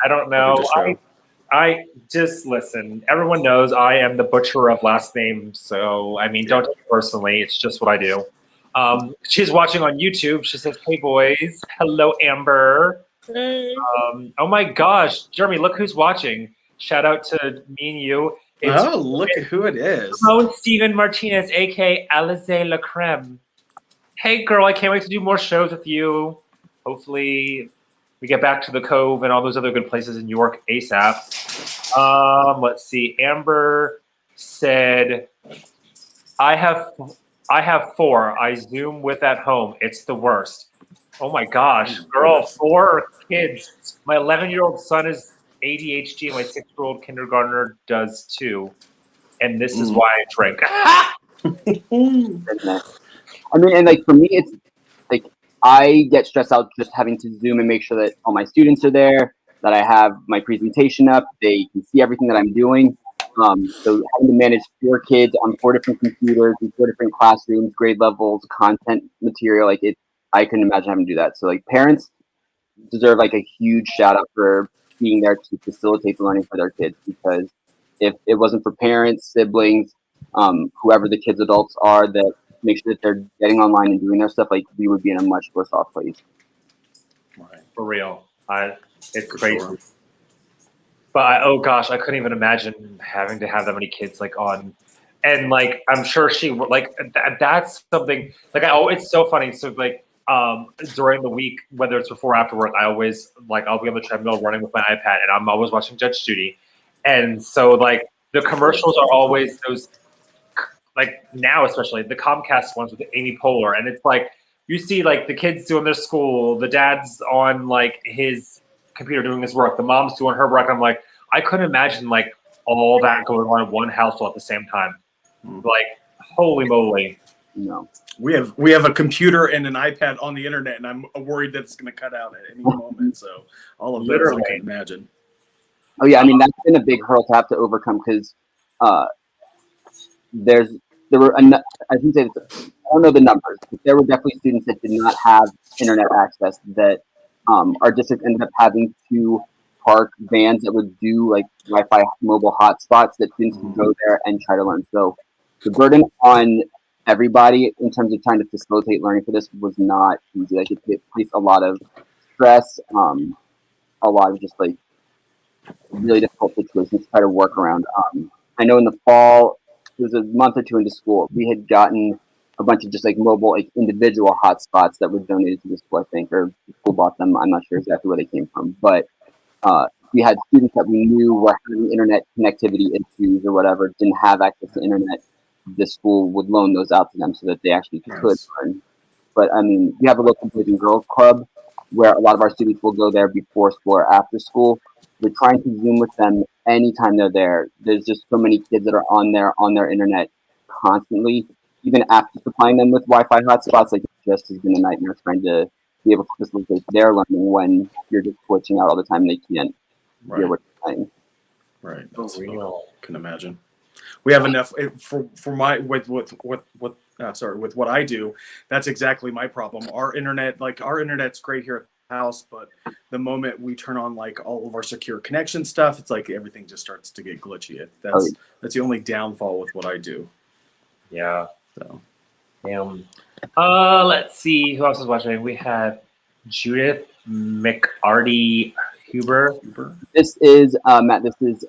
don't know. I just listen. Everyone knows I am the butcher of last names, so I mean, don't take it personally. It's just what I do. She's watching on YouTube. She says, "Hey boys, hello Amber." Hey. Oh my gosh, Jeremy, look who's watching! Shout out to me and you. It's Look at who it is. Simone Steven Martinez, aka Alize La Creme. Hey girl, I can't wait to do more shows with you. Hopefully, we get back to the Cove and all those other good places in New York ASAP. Let's see. Amber said, I have 4. I Zoom with at home. It's the worst. Oh my gosh, girl, 4 kids. My 11-year-old son is ADHD, and my 6-year-old kindergartner does too. And this is why I drink. I mean, and like for me, it's like I get stressed out just having to Zoom and make sure that all my students are there, that I have my presentation up, they can see everything that I'm doing. So having to manage 4 kids on 4 different computers in 4 different classrooms, grade levels, content material, like I couldn't imagine having to do that. So like parents deserve like a huge shout out for being there to facilitate the learning for their kids, because if it wasn't for parents, siblings, whoever the kids' adults are that make sure that they're getting online and doing their stuff, like we would be in a much worse off place. Right. For real. It's crazy. Sure. But oh gosh, I couldn't even imagine having to have that many kids like on, and like I'm sure she like that's something like it's so funny. So like during the week, whether it's before or after work, I always like I'll be on the treadmill running with my iPad, and I'm always watching Judge Judy, and so like the commercials are always those like now especially the Comcast ones with Amy Poehler, and it's like you see like the kids doing their school, the dad's on like his computer doing his work, the mom's doing her work. I'm like, I couldn't imagine like all that going on in one household at the same time. Like, holy moly! No, we have a computer and an iPad on the internet, and I'm worried that it's going to cut out at any moment. So all of that, I can imagine. Oh yeah, I mean that's been a big hurdle to have to overcome because there were I think I don't know the numbers, but there were definitely students that did not have internet access that our district ended up having to park vans that would do like Wi-Fi mobile hotspots that students could go there and try to learn. So the burden on everybody in terms of trying to facilitate learning for this was not easy. Like it placed a lot of stress, a lot of just like really difficult situations to try to work around. I know in the fall, it was a month or 2 into school, we had gotten a bunch of just like mobile, like individual hotspots that were donated to the school, I think, or the school bought them. I'm not sure exactly where they came from, but we had students that we knew were having internet connectivity issues or whatever, didn't have access to internet. The school would loan those out to them so that they actually could learn. But I mean, we have a local Boys and Girls Club where a lot of our students will go there before school or after school. We're trying to Zoom with them anytime they're there. There's just so many kids that are on their internet constantly. Even after supplying them with Wi-Fi hotspots, like it just has been a nightmare trying to be able to facilitate their learning when you're just switching out all the time and they can't hear what you're saying. Right. That's real. Can imagine. We have enough for my with what I do. That's exactly my problem. Our internet's great here at the house, but the moment we turn on like all of our secure connection stuff, it's like everything just starts to get glitchy. That's the only downfall with what I do. Yeah. So, let's see who else is watching. We have Judith McArty Huber. This is Matt. This is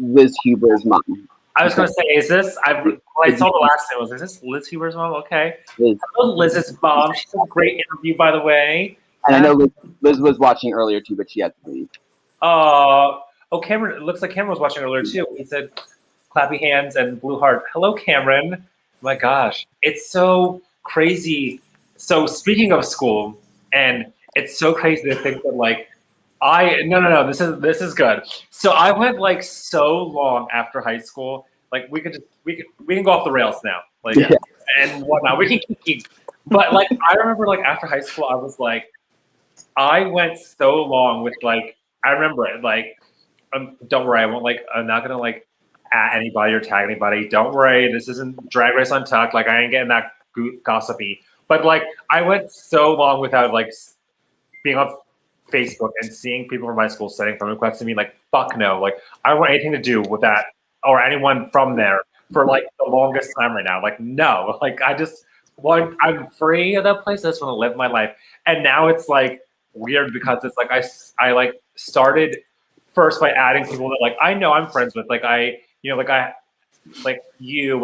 Liz Huber's mom. I was going to say, is this? When I saw the last name, is this Liz Huber's mom? Okay. Hello, Liz's mom. She's a great interview, by the way. And I know Liz was watching earlier too, but she had to leave. Cameron. It looks like Cameron was watching earlier too. He said, "Clappy hands and blue heart." Hello, Cameron. Oh my gosh, it's so crazy. So speaking of school, and it's so crazy to think that like no. This is good. So I went like so long after high school. Like we can go off the rails now. Like and whatnot. We can keep. But like I remember like after high school, I was like, I went so long with like I remember it like don't worry, I'm not gonna like at anybody or tag anybody. Don't worry, this isn't Drag Race Untucked. Like I ain't getting that gossipy. But like I went so long without like being on Facebook and seeing people from my school sending friend requests to me. Like fuck no. Like I don't want anything to do with that or anyone from there for like the longest time right now. Like no. Like I'm free of that place. I just want to live my life. And now it's like weird because it's like I like started first by adding people that like I know I'm friends with. Like you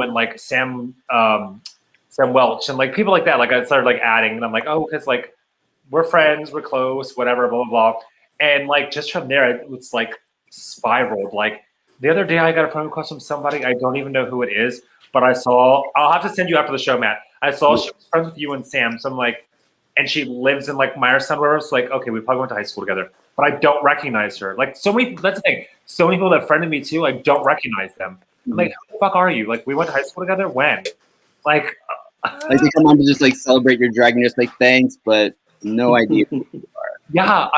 and like Sam Welch and like people like that. Like I started like adding and I'm like, oh, because like we're friends, we're close, whatever, blah, blah, blah. And like just from there, it's like spiraled. Like the other day I got a friend request from somebody, I don't even know who it is, but I'll have to send you after the show, Matt. I saw she was friends with you and Sam. So I'm like, and she lives in like Myerstown, where it's like, okay, we probably went to high school together, but I don't recognize her. Like that's the thing. So many people that friended me too, I don't recognize them. I'm like, who the fuck are you? Like we went to high school together? When? Like they come on to just like celebrate your drag and just like thanks, but no idea who you are. Yeah,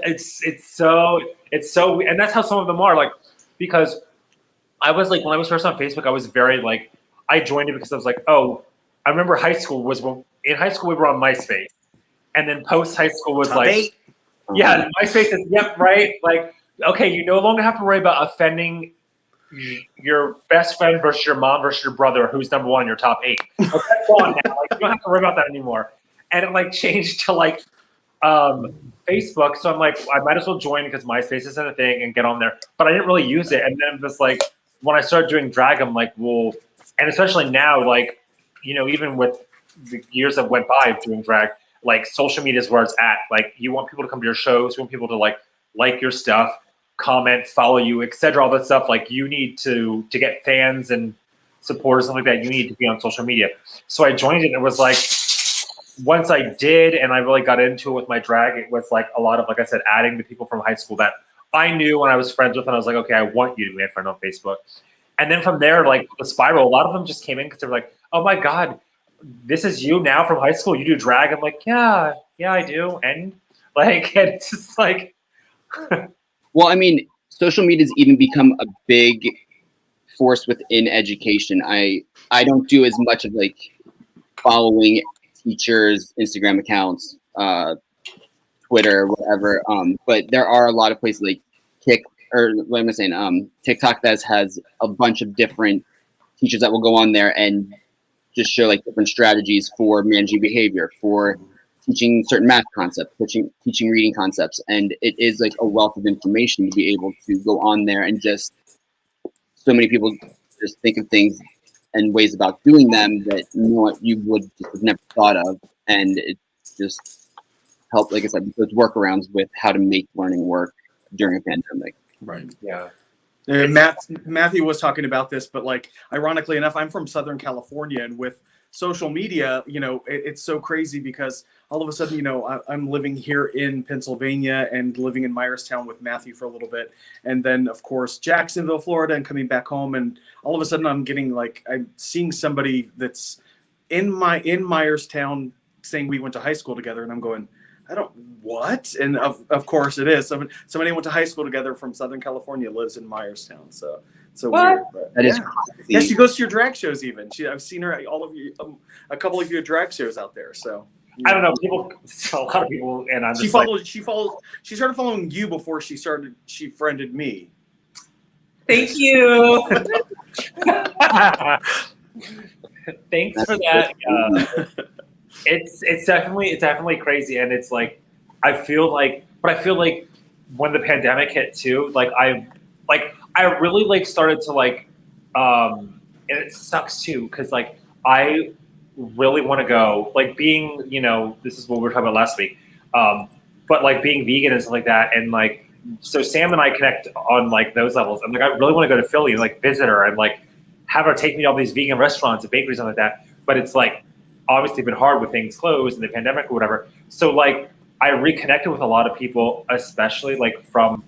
it's so and that's how some of them are. Like because I was like when I was first on Facebook, I was very like I joined it because I was like, oh, I remember high school was in high school we were on MySpace. And then post high school was like, yeah, MySpace is, yep, right. Like, okay, you no longer have to worry about offending your best friend versus your mom versus your brother, who's number one in your top 8. Like, that's gone now. Like, you don't have to worry about that anymore. And it like changed to like Facebook. So I'm like, I might as well join because MySpace isn't a thing and get on there. But I didn't really use it. And then just like when I started doing drag, I'm like, well, and especially now, like, you know, even with the years that went by of doing drag, like social media is where it's at. Like you want people to come to your shows, you want people to like your stuff, comment, follow you, etc. All that stuff. Like you need to get fans and supporters and like that. You need to be on social media. So I joined it. And it was like once I did, and I really got into it with my drag. It was like a lot of, like I said, adding the people from high school that I knew when I was friends with, and I was like, okay, I want you to be my friend on Facebook. And then from there, like the spiral, a lot of them just came in because they were like, oh my God, this is you now from high school. You do drag. I'm like, yeah, I do. And like, and it's just like. Well, I mean, social media has even become a big force within education. I don't do as much of like following teachers' Instagram accounts, Twitter, whatever. But there are a lot of places like TikTok that has a bunch of different teachers that will go on there and just show like different strategies for managing behavior, for teaching certain math concepts, teaching reading concepts. And it is like a wealth of information to be able to go on there and just so many people just think of things and ways about doing them that you would just have never thought of. And it just helped, like I said, those workarounds with how to make learning work during a pandemic. Right. Yeah. Matthew was talking about this, but like, ironically enough, I'm from Southern California, and with social media, you know, it's so crazy because all of a sudden, you know, I'm living here in Pennsylvania and living in Myerstown with Matthew for a little bit. And then of course, Jacksonville, Florida, and coming back home. And all of a sudden I'm seeing somebody that's in Myerstown saying we went to high school together. And I'm going, what? And of course it is. Somebody went to high school together from Southern California, lives in Myerstown. So weird. But that is crazy. Yeah, she goes to your drag shows even. I've seen her at a couple of your drag shows out there. So I don't know. A lot of people, and I'm she started following you before she friended me. Thank you. Thanks for that. It's definitely crazy, and it's like I feel like when the pandemic hit too, like I really like started to like, and it sucks too because like I really want to go like being, you know, this is what we were talking about last week, but like being vegan and stuff like that, and like so Sam and I connect on like those levels. I'm like I really want to go to Philly and like visit her and like have her take me to all these vegan restaurants and bakeries and like that. But it's like obviously been hard with things closed and the pandemic or whatever. So like I reconnected with a lot of people, especially like from,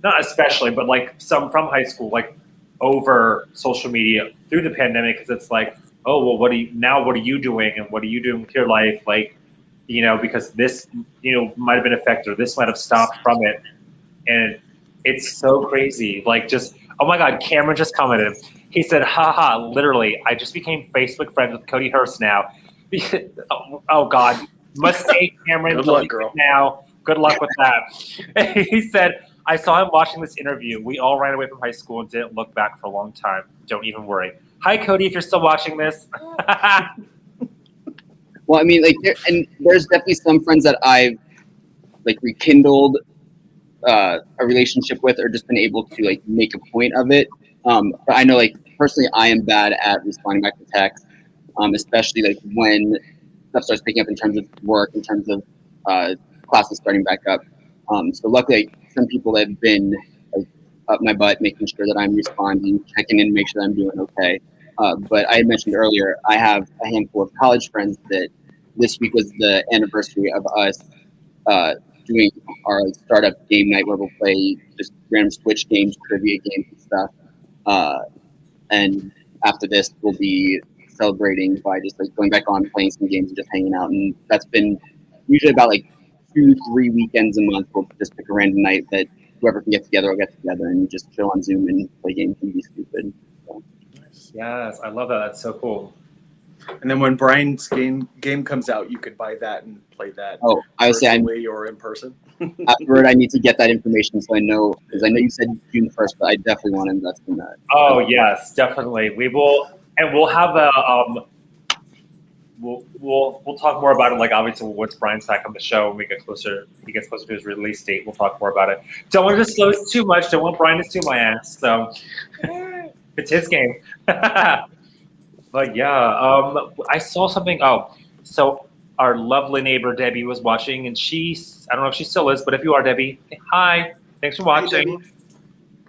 not especially, but like some from high school, like over social media through the pandemic. Cause it's like, oh, well, what are you doing? And what are you doing with your life? Like, you know, because this, you know, might've been affected or this might've stopped from it. And it's so crazy. Like just, oh my God, Cameron just commented. He said, haha, literally, I just became Facebook friends with Cody Hurst now. Oh God, mistake, Cameron. Good luck, girl. Now, good luck with that. He said, I saw him watching this interview. We all ran away from high school and didn't look back for a long time. Don't even worry. Hi, Cody, if you're still watching this. Well, I mean, like, there's definitely some friends that I've like rekindled a relationship with, or just been able to like make a point of it. But I know, like, personally, I am bad at responding back to text, especially like when stuff starts picking up in terms of work, in terms of classes starting back up. So luckily, like, some people have been like up my butt, making sure that I'm responding, checking in, make sure that I'm doing okay. But I had mentioned earlier, I have a handful of college friends that this week was the anniversary of us doing our like, startup game night where we'll play just random Switch games, trivia games and stuff. And after this, we'll be celebrating by just like going back on, playing some games and just hanging out. And that's been usually about like 2-3 weekends a month. We'll just pick a random night that whoever can get together will get together and just chill on Zoom and play games and be stupid. So. Yes, I love that. That's so cool. And then when Brian's game comes out, you could buy that and play that. Oh, I would say or in person. afterward, I need to get that information so I know, because I know you said June 1st, but I definitely want to invest in that. Oh yes, definitely. We will, and we'll have a we'll talk more about it. Like obviously, once Brian's back on the show and we get closer, he gets closer to his release date. We'll talk more about it. Don't want to disclose too much. Don't want Brian to sue my ass. So it's his game. But yeah, I saw something. Oh, so our lovely neighbor Debbie was watching, and I don't know if she still is, but if you are Debbie, hi, thanks for watching.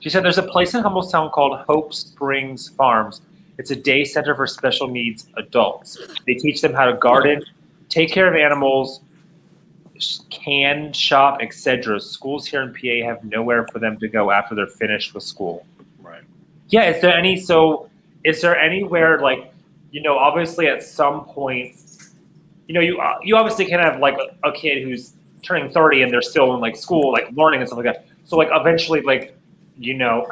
She said there's a place in Hummelstown called Hope Springs Farms. It's a day center for special needs adults. They teach them how to garden, take care of animals, can shop, etc. Schools here in PA have nowhere for them to go after they're finished with school. Right. Yeah. Is there anywhere like, you know, obviously at some point, you know, you obviously can have like a kid who's turning 30 and they're still in like school, like learning and stuff like that. So like eventually, like, you know,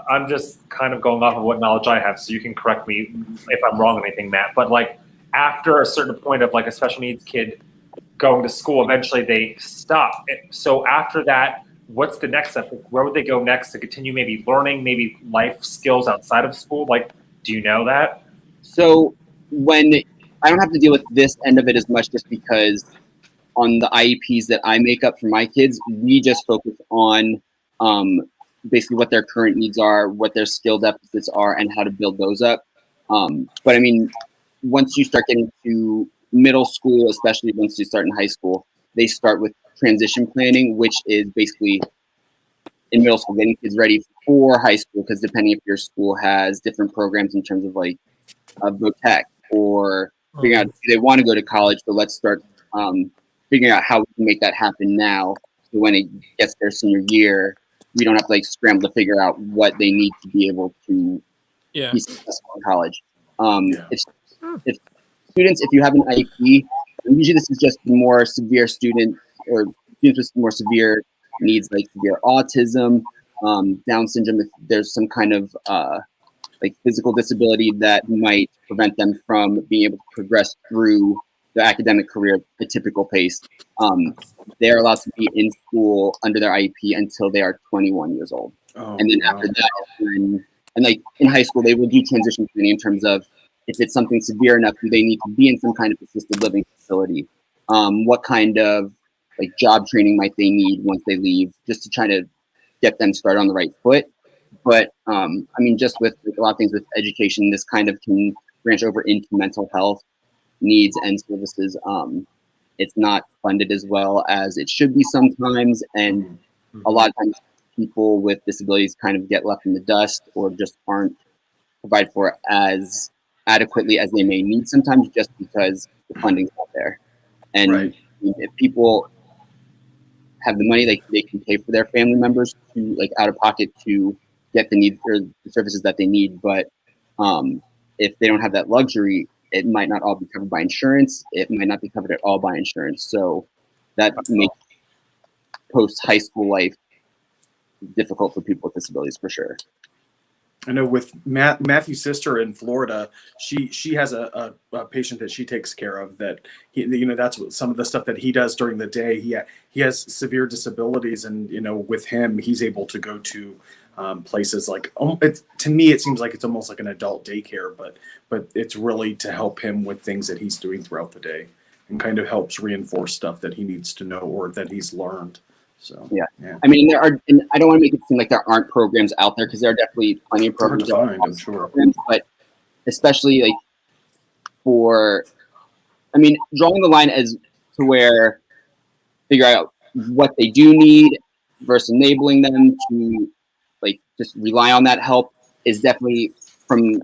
I'm just kind of going off of what knowledge I have, so you can correct me if I'm wrong on anything, Matt. But like after a certain point of like a special needs kid going to school, eventually they stop. So after that, what's the next step? Where would they go next to continue maybe learning, maybe life skills outside of school? Like, do you know that? So when I don't have to deal with this end of it as much, just because on the IEPs that I make up for my kids, we just focus on basically what their current needs are, what their skill deficits are, and how to build those up. But I mean, once you start getting to middle school, especially once you start in high school, they start with transition planning, which is basically in middle school getting kids ready for high school, because depending if your school has different programs in terms of like VOTEC or figuring out if they want to go to college. So let's start figuring out how we can make that happen now. So when it gets their senior year, we don't have to like scramble to figure out what they need to be able to be successful in college. If students, if you have an IEP, and usually this is just more severe students or students with more severe needs, like severe autism, Down syndrome, if there's some kind of like physical disability that might prevent them from being able to progress through the academic career at the typical pace. They are allowed to be in school under their IEP until they are 21 years old. And then after that, and like in high school, they will do transition planning in terms of if it's something severe enough, do they need to be in some kind of assisted living facility? What kind of like job training might they need once they leave, just to try to get them started on the right foot. But I mean, just with like, a lot of things with education, this kind of can branch over into mental health needs and services. It's not funded as well as it should be sometimes, and a lot of times people with disabilities kind of get left in the dust or just aren't provided for as adequately as they may need sometimes, just because the funding's not there. And Right. if people have the money, they can pay for their family members to like out of pocket to get the needs or the services that they need. But if they don't have that luxury, it might not all be covered by insurance. It might not be covered at all by insurance. So that makes post high school life difficult for people with disabilities for sure. I know with Matthew's sister in Florida, she has a patient that she takes care of that that's what some of the stuff that he does during the day. He has severe disabilities, and with him, he's able to go to places like to me it seems like it's almost like an adult daycare, but it's really to help him with things that he's doing throughout the day, and kind of helps reinforce stuff that he needs to know or that he's learned. So yeah. I mean, there are, and I don't want to make it seem like there aren't programs out there, because there are definitely plenty of programs. Hard to find, I'm sure. Programs, but especially like drawing the line as to where figure out what they do need versus enabling them to like just rely on that help is definitely from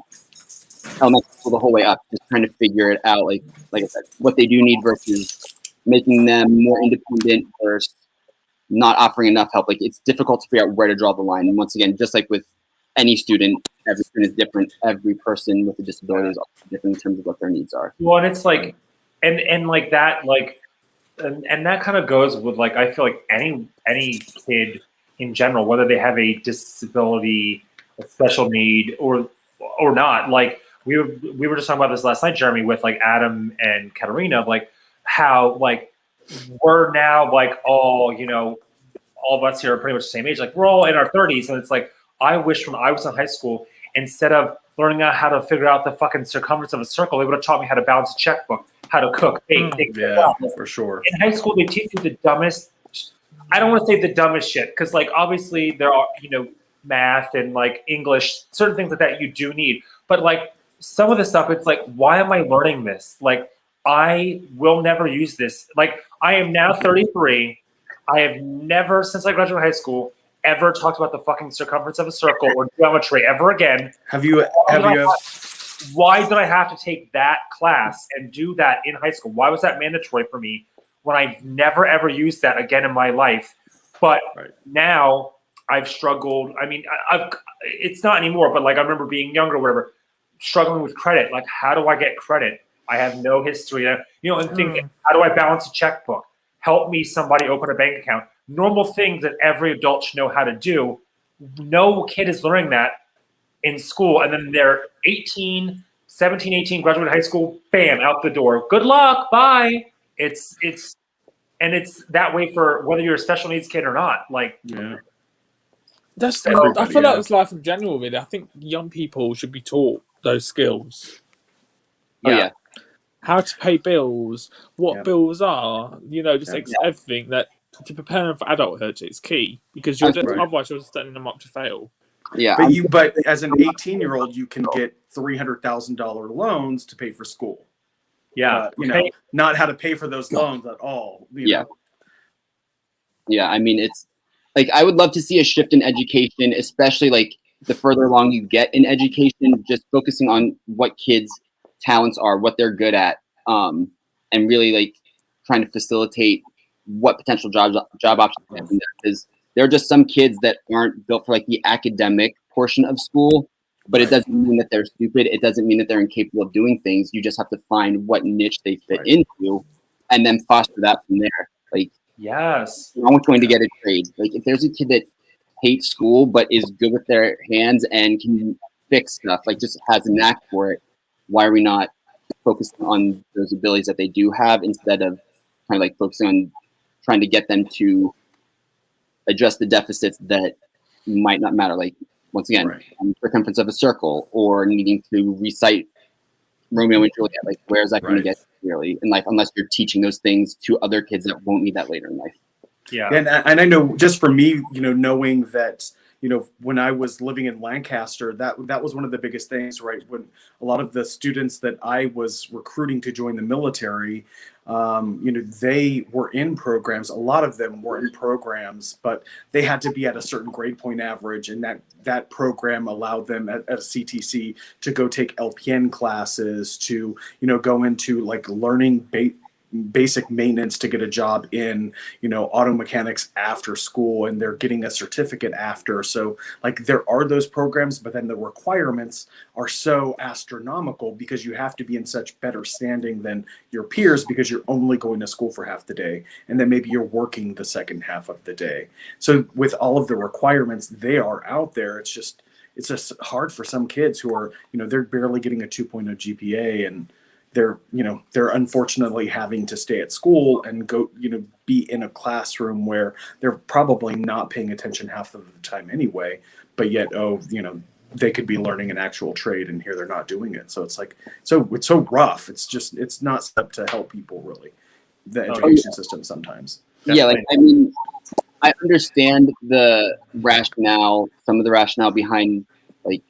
elementary school the whole way up, just trying to figure it out. Like I said, what they do need versus making them more independent versus not offering enough help. Like it's difficult to figure out where to draw the line. And once again, just like with any student, every student is different. Every person with a disability is also different in terms of what their needs are. Well, and it's like, and like that, like, and that kind of goes with like, I feel like any kid in general, whether they have a disability, a special need, or not. Like we were just talking about this last night, Jeremy, with like Adam and Katerina, like how like we're now like all of us here are pretty much the same age. Like we're all in our 30s, and it's like I wish when I was in high school, instead of learning out how to figure out the fucking circumference of a circle, they would have taught me how to balance a checkbook, how to cook, bake. Yeah, for sure. In high school, they teach you the dumbest. I don't want to say the dumbest shit, because like obviously there are math and like English, certain things like that you do need, but like some of the stuff, it's like, why am I learning this? Like I will never use this. Like I am now 33. I have never, since I graduated high school, ever talked about the fucking circumference of a circle or geometry ever again. Why did I have to take that class and do that in high school? Why was that mandatory for me when I've never ever used that again in my life? But now I've struggled. I mean, it's not anymore, but like I remember being younger or whatever, struggling with credit. Like, how do I get credit? I have no history, and thinking, how do I balance a checkbook? Help me, somebody open a bank account. Normal things that every adult should know how to do. No kid is learning that in school, and then they're 17, 18, graduate high school, bam, out the door. Good luck, bye. It's that way for whether you're a special needs kid or not. Like, That's I feel like it's life in general, really. I think young people should be taught those skills. Yeah. How to pay bills, what bills are, everything that to prepare them for adulthood is key, because otherwise you're setting them up to fail. Yeah. But as an 18-year-old, you can get $300,000 loans to pay for school. Yeah. Not how to pay for those loans at all. Yeah. I mean, it's like, I would love to see a shift in education, especially like the further along you get in education, just focusing on what kids' talents are, what they're good at, and really like trying to facilitate what potential job options they have in there. Because there are just some kids that aren't built for like the academic portion of school, but it doesn't mean that they're stupid. It doesn't mean that they're incapable of doing things. You just have to find what niche they fit into and then foster that from there. Like, yes, I'm always going to get a trade. Like if there's a kid that hates school but is good with their hands and can fix stuff, like just has a knack for it, why are we not focusing on those abilities that they do have instead of kind of like focusing on trying to get them to address the deficits that might not matter? Like, once again, circumference of a circle, or needing to recite Romeo and Juliet. Like, where is that going to get really in life, unless you're teaching those things to other kids that won't need that later in life? Yeah. And I know, just for me, knowing that, when I was living in Lancaster, that was one of the biggest things, right? When a lot of the students that I was recruiting to join the military, they were in programs. A lot of them were in programs, but they had to be at a certain grade point average, and that program allowed them at a CTC to go take LPN classes, to go into like learning basic maintenance to get a job in auto mechanics after school, and they're getting a certificate after. So like there are those programs, but then the requirements are so astronomical because you have to be in such better standing than your peers because you're only going to school for half the day, and then maybe you're working the second half of the day. So with all of the requirements, they are out there. It's just hard for some kids who are they're barely getting a 2.0 GPA, and they're unfortunately having to stay at school and go, be in a classroom where they're probably not paying attention half of the time anyway, but yet, they could be learning an actual trade, and here they're not doing it. So it's like, it's so rough. It's not set up to help people really, the education system sometimes. Yeah. Like, I mean, I understand the rationale, some of the rationale behind like,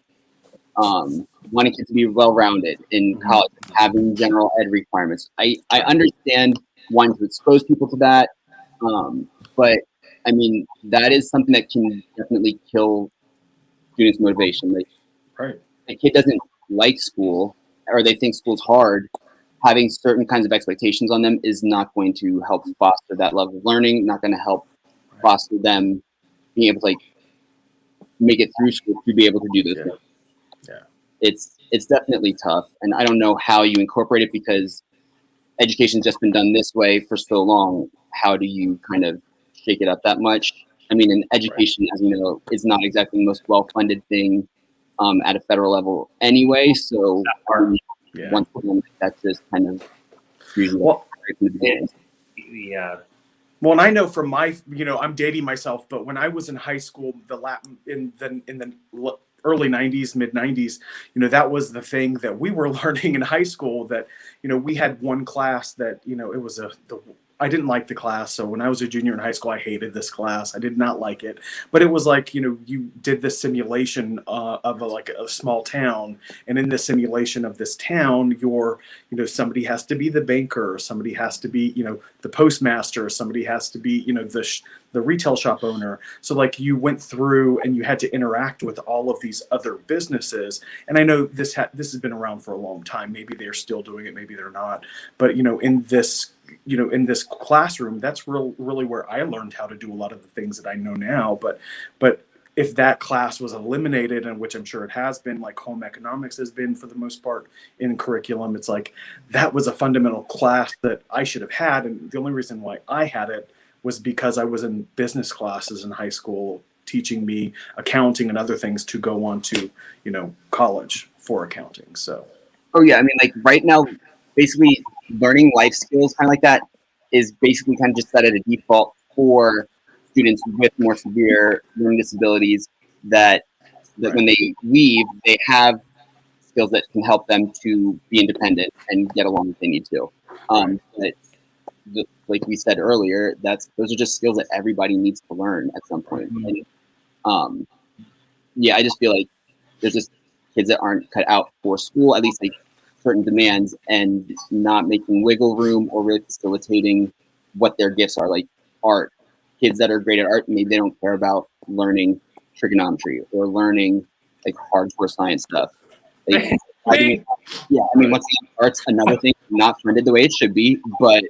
wanting kids to be well-rounded in college, having general ed requirements. I understand wanting to expose people to that, but I mean, that is something that can definitely kill students' motivation. Like, right. A kid doesn't like school, or they think school's hard. Having certain kinds of expectations on them is not going to help foster that level of learning, not going to help foster them being able to like make it through school to be able to do those things. It's definitely tough, and I don't know how you incorporate it because education's just been done this way for so long. How do you kind of shake it up that much? I mean, an education, as you know, is not exactly the most well-funded thing at a federal level anyway. So once again, that's just kind of usually right from the beginning. Yeah. Well, and I know from my, I'm dating myself, but when I was in high school, in the early 90s, mid 90s, that was the thing that we were learning in high school, that, we had one class that, it was I didn't like the class. So when I was a junior in high school, I hated this class. I did not like it, but it was like, you did this simulation of a small town. And in the simulation of this town, somebody has to be the banker, somebody has to be, the postmaster, somebody has to be, the retail shop owner. So like you went through and you had to interact with all of these other businesses. And I know this has been around for a long time. Maybe they're still doing it, maybe they're not. But in this classroom, that's really where I learned how to do a lot of the things that I know now. But if that class was eliminated, and which I'm sure it has been, like home economics has been for the most part in curriculum, it's like that was a fundamental class that I should have had. And the only reason why I had it was because I was in business classes in high school, teaching me accounting and other things to go on to, college for accounting. So. Oh yeah. I mean, like right now, basically learning life skills kind of like that is basically kind of just set at a default for students with more severe learning disabilities that when they leave, they have skills that can help them to be independent and get along if they need to. But like we said earlier, those are just skills that everybody needs to learn at some point. And, I just feel like there's just kids that aren't cut out for school, at least like certain demands, and not making wiggle room or really facilitating what their gifts are, like art. Kids that are great at art, maybe they don't care about learning trigonometry or learning like hardcore science stuff. Like, once again, art's another thing, not funded the way it should be, but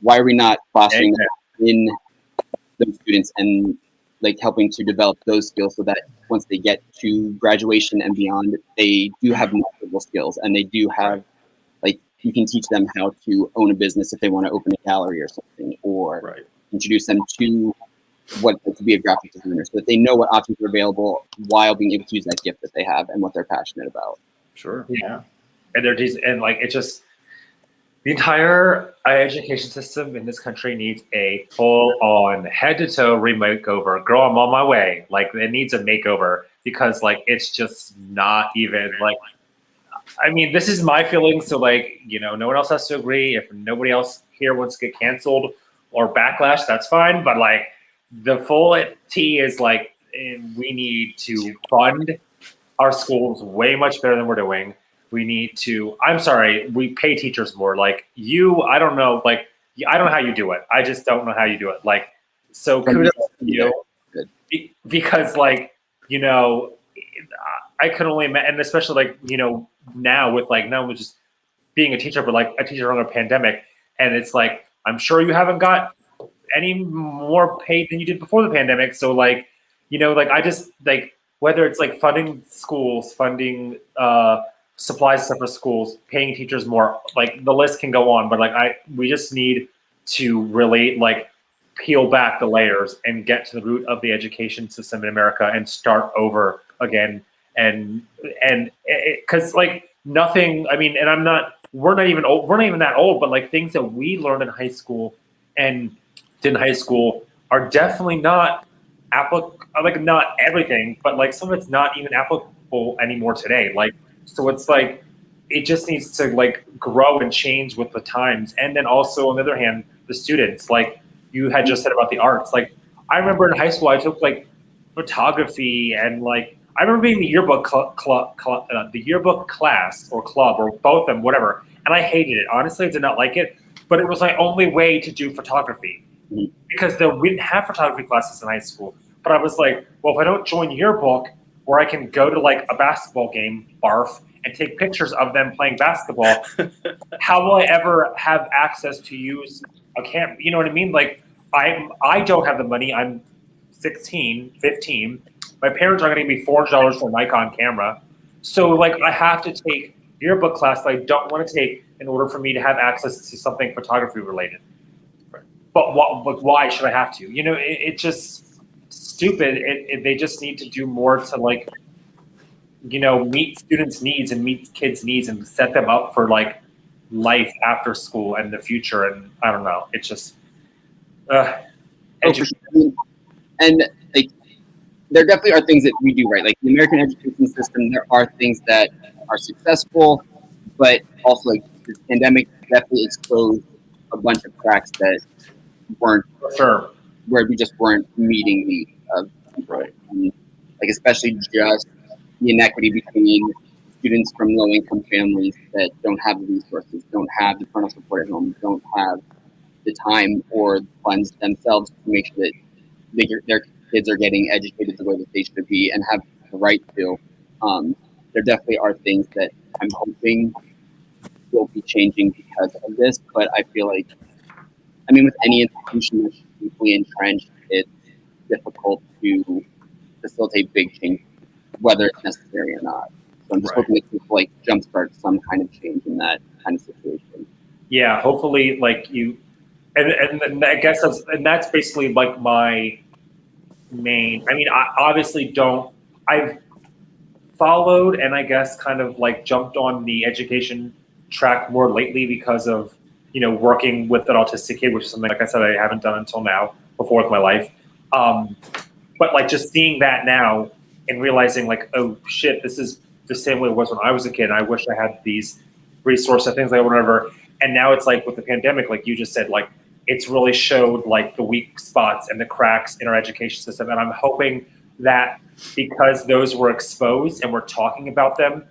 why are we not fostering that in those students and like helping to develop those skills so that once they get to graduation and beyond, they do have multiple skills, and they do have, like, you can teach them how to own a business if they want to open a gallery or something, or introduce them to what to be a graphic designer, so that they know what options are available while being able to use that gift that they have and what they're passionate about. Sure. Yeah. And it's just the entire education system in this country needs a full-on head-to-toe makeover. Girl, I'm on my way. Like, it needs a makeover because, like, it's just not even, like, I mean, this is my feeling. So, like, no one else has to agree. If nobody else here wants to get canceled or backlash, that's fine. But, like, the full T is, like, and we need to fund our schools way much better than we're doing. We need to, I'm sorry, we pay teachers more. Like I don't know, like, I don't know how you do it. I just don't know how you do it. Like, so kudos to you. Because, like, you know, I could only imagine, and especially, like, you know, now with, like, not just being a teacher, but, like, a teacher on a pandemic. And it's like, I'm sure you haven't got any more paid than you did before the pandemic. So, like, you know, like, I just, like, whether it's, like, funding schools, funding supplies stuff for schools, paying teachers more, like, the list can go on. But, like, we just need to really, like, peel back the layers and get to the root of the education system in America and start over again. And because, like, nothing, I mean, and we're not even that old, but, like, things that we learned in high school and did in high school are definitely not like, not everything, but, like, some of it's not even applicable anymore today. Like, so it's like, it just needs to, like, grow and change with the times. And then also, on the other hand, the students, like you had just said about the arts, like, I remember in high school, I took, like, photography, and, like, I remember being the yearbook the yearbook class or club or both of them, whatever. And I hated it. Honestly, I did not like it, but it was my only way to do photography because we didn't have photography classes in high school. But I was like, well, if I don't join yearbook, where I can go to, like, a basketball game, barf, and take pictures of them playing basketball, how will I ever have access to use a camera? You know what I mean? Like, I don't have the money. I'm 16, 15. My parents are going to give me $400 for a Nikon camera. So, like, I have to take yearbook class that I don't want to take in order for me to have access to something photography related. Right. But why should I have to? You know, it's just stupid. They just need to do more to, like, you know, meet students' needs and meet kids' needs and set them up for, like, life after school and the future. And I don't know. It's just, and, like, there definitely are things that we do right. Like, the American education system, there are things that are successful, but also, like, the pandemic definitely exposed a bunch of cracks that weren't where we just weren't meeting the right. Like, especially just the inequity between students from low-income families that don't have the resources, don't have the parental support at home, don't have the time or the funds themselves to make sure that their kids are getting educated the way that they should be and have the right to. There definitely are things that I'm hoping will be changing because of this, but I feel like, I mean, with any institution that's deeply entrenched, it's difficult to facilitate big change, whether it's necessary or not. So I'm just hoping that people, like, jumpstart some kind of change in that kind of situation. Yeah, hopefully, like, you, and I guess that's basically, like, my main. I mean, I obviously I've followed and I guess kind of, like, jumped on the education track more lately because of, you know, working with an autistic kid, which is something, like I said, I haven't done until now before with my life. But, like, just seeing that now and realizing, like, oh shit, this is the same way it was when I was a kid. And I wish I had these resources, things like whatever. And now it's like with the pandemic, like you just said, like, it's really showed, like, the weak spots and the cracks in our education system. And I'm hoping that because those were exposed and we're talking about them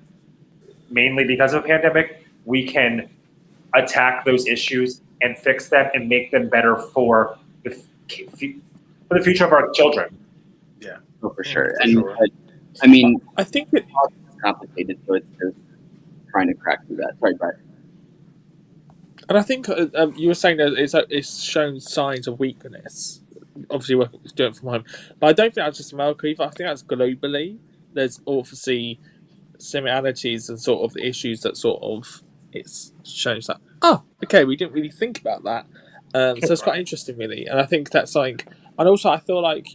mainly because of a pandemic, we can attack those issues and fix them and make them better for the future of our children. Yeah, oh, for sure. And I mean, I think it's complicated, so it's just trying to crack through that. Sorry, Brett. And I think you were saying that it's shown signs of weakness. Obviously, we're doing it from home, but I don't think that's just America either. I think that's globally. There's obviously similarities and sort of issues that sort of it shows that. Oh, okay, we didn't really think about that. So it's quite interesting, really. And I think that's like, and also I feel like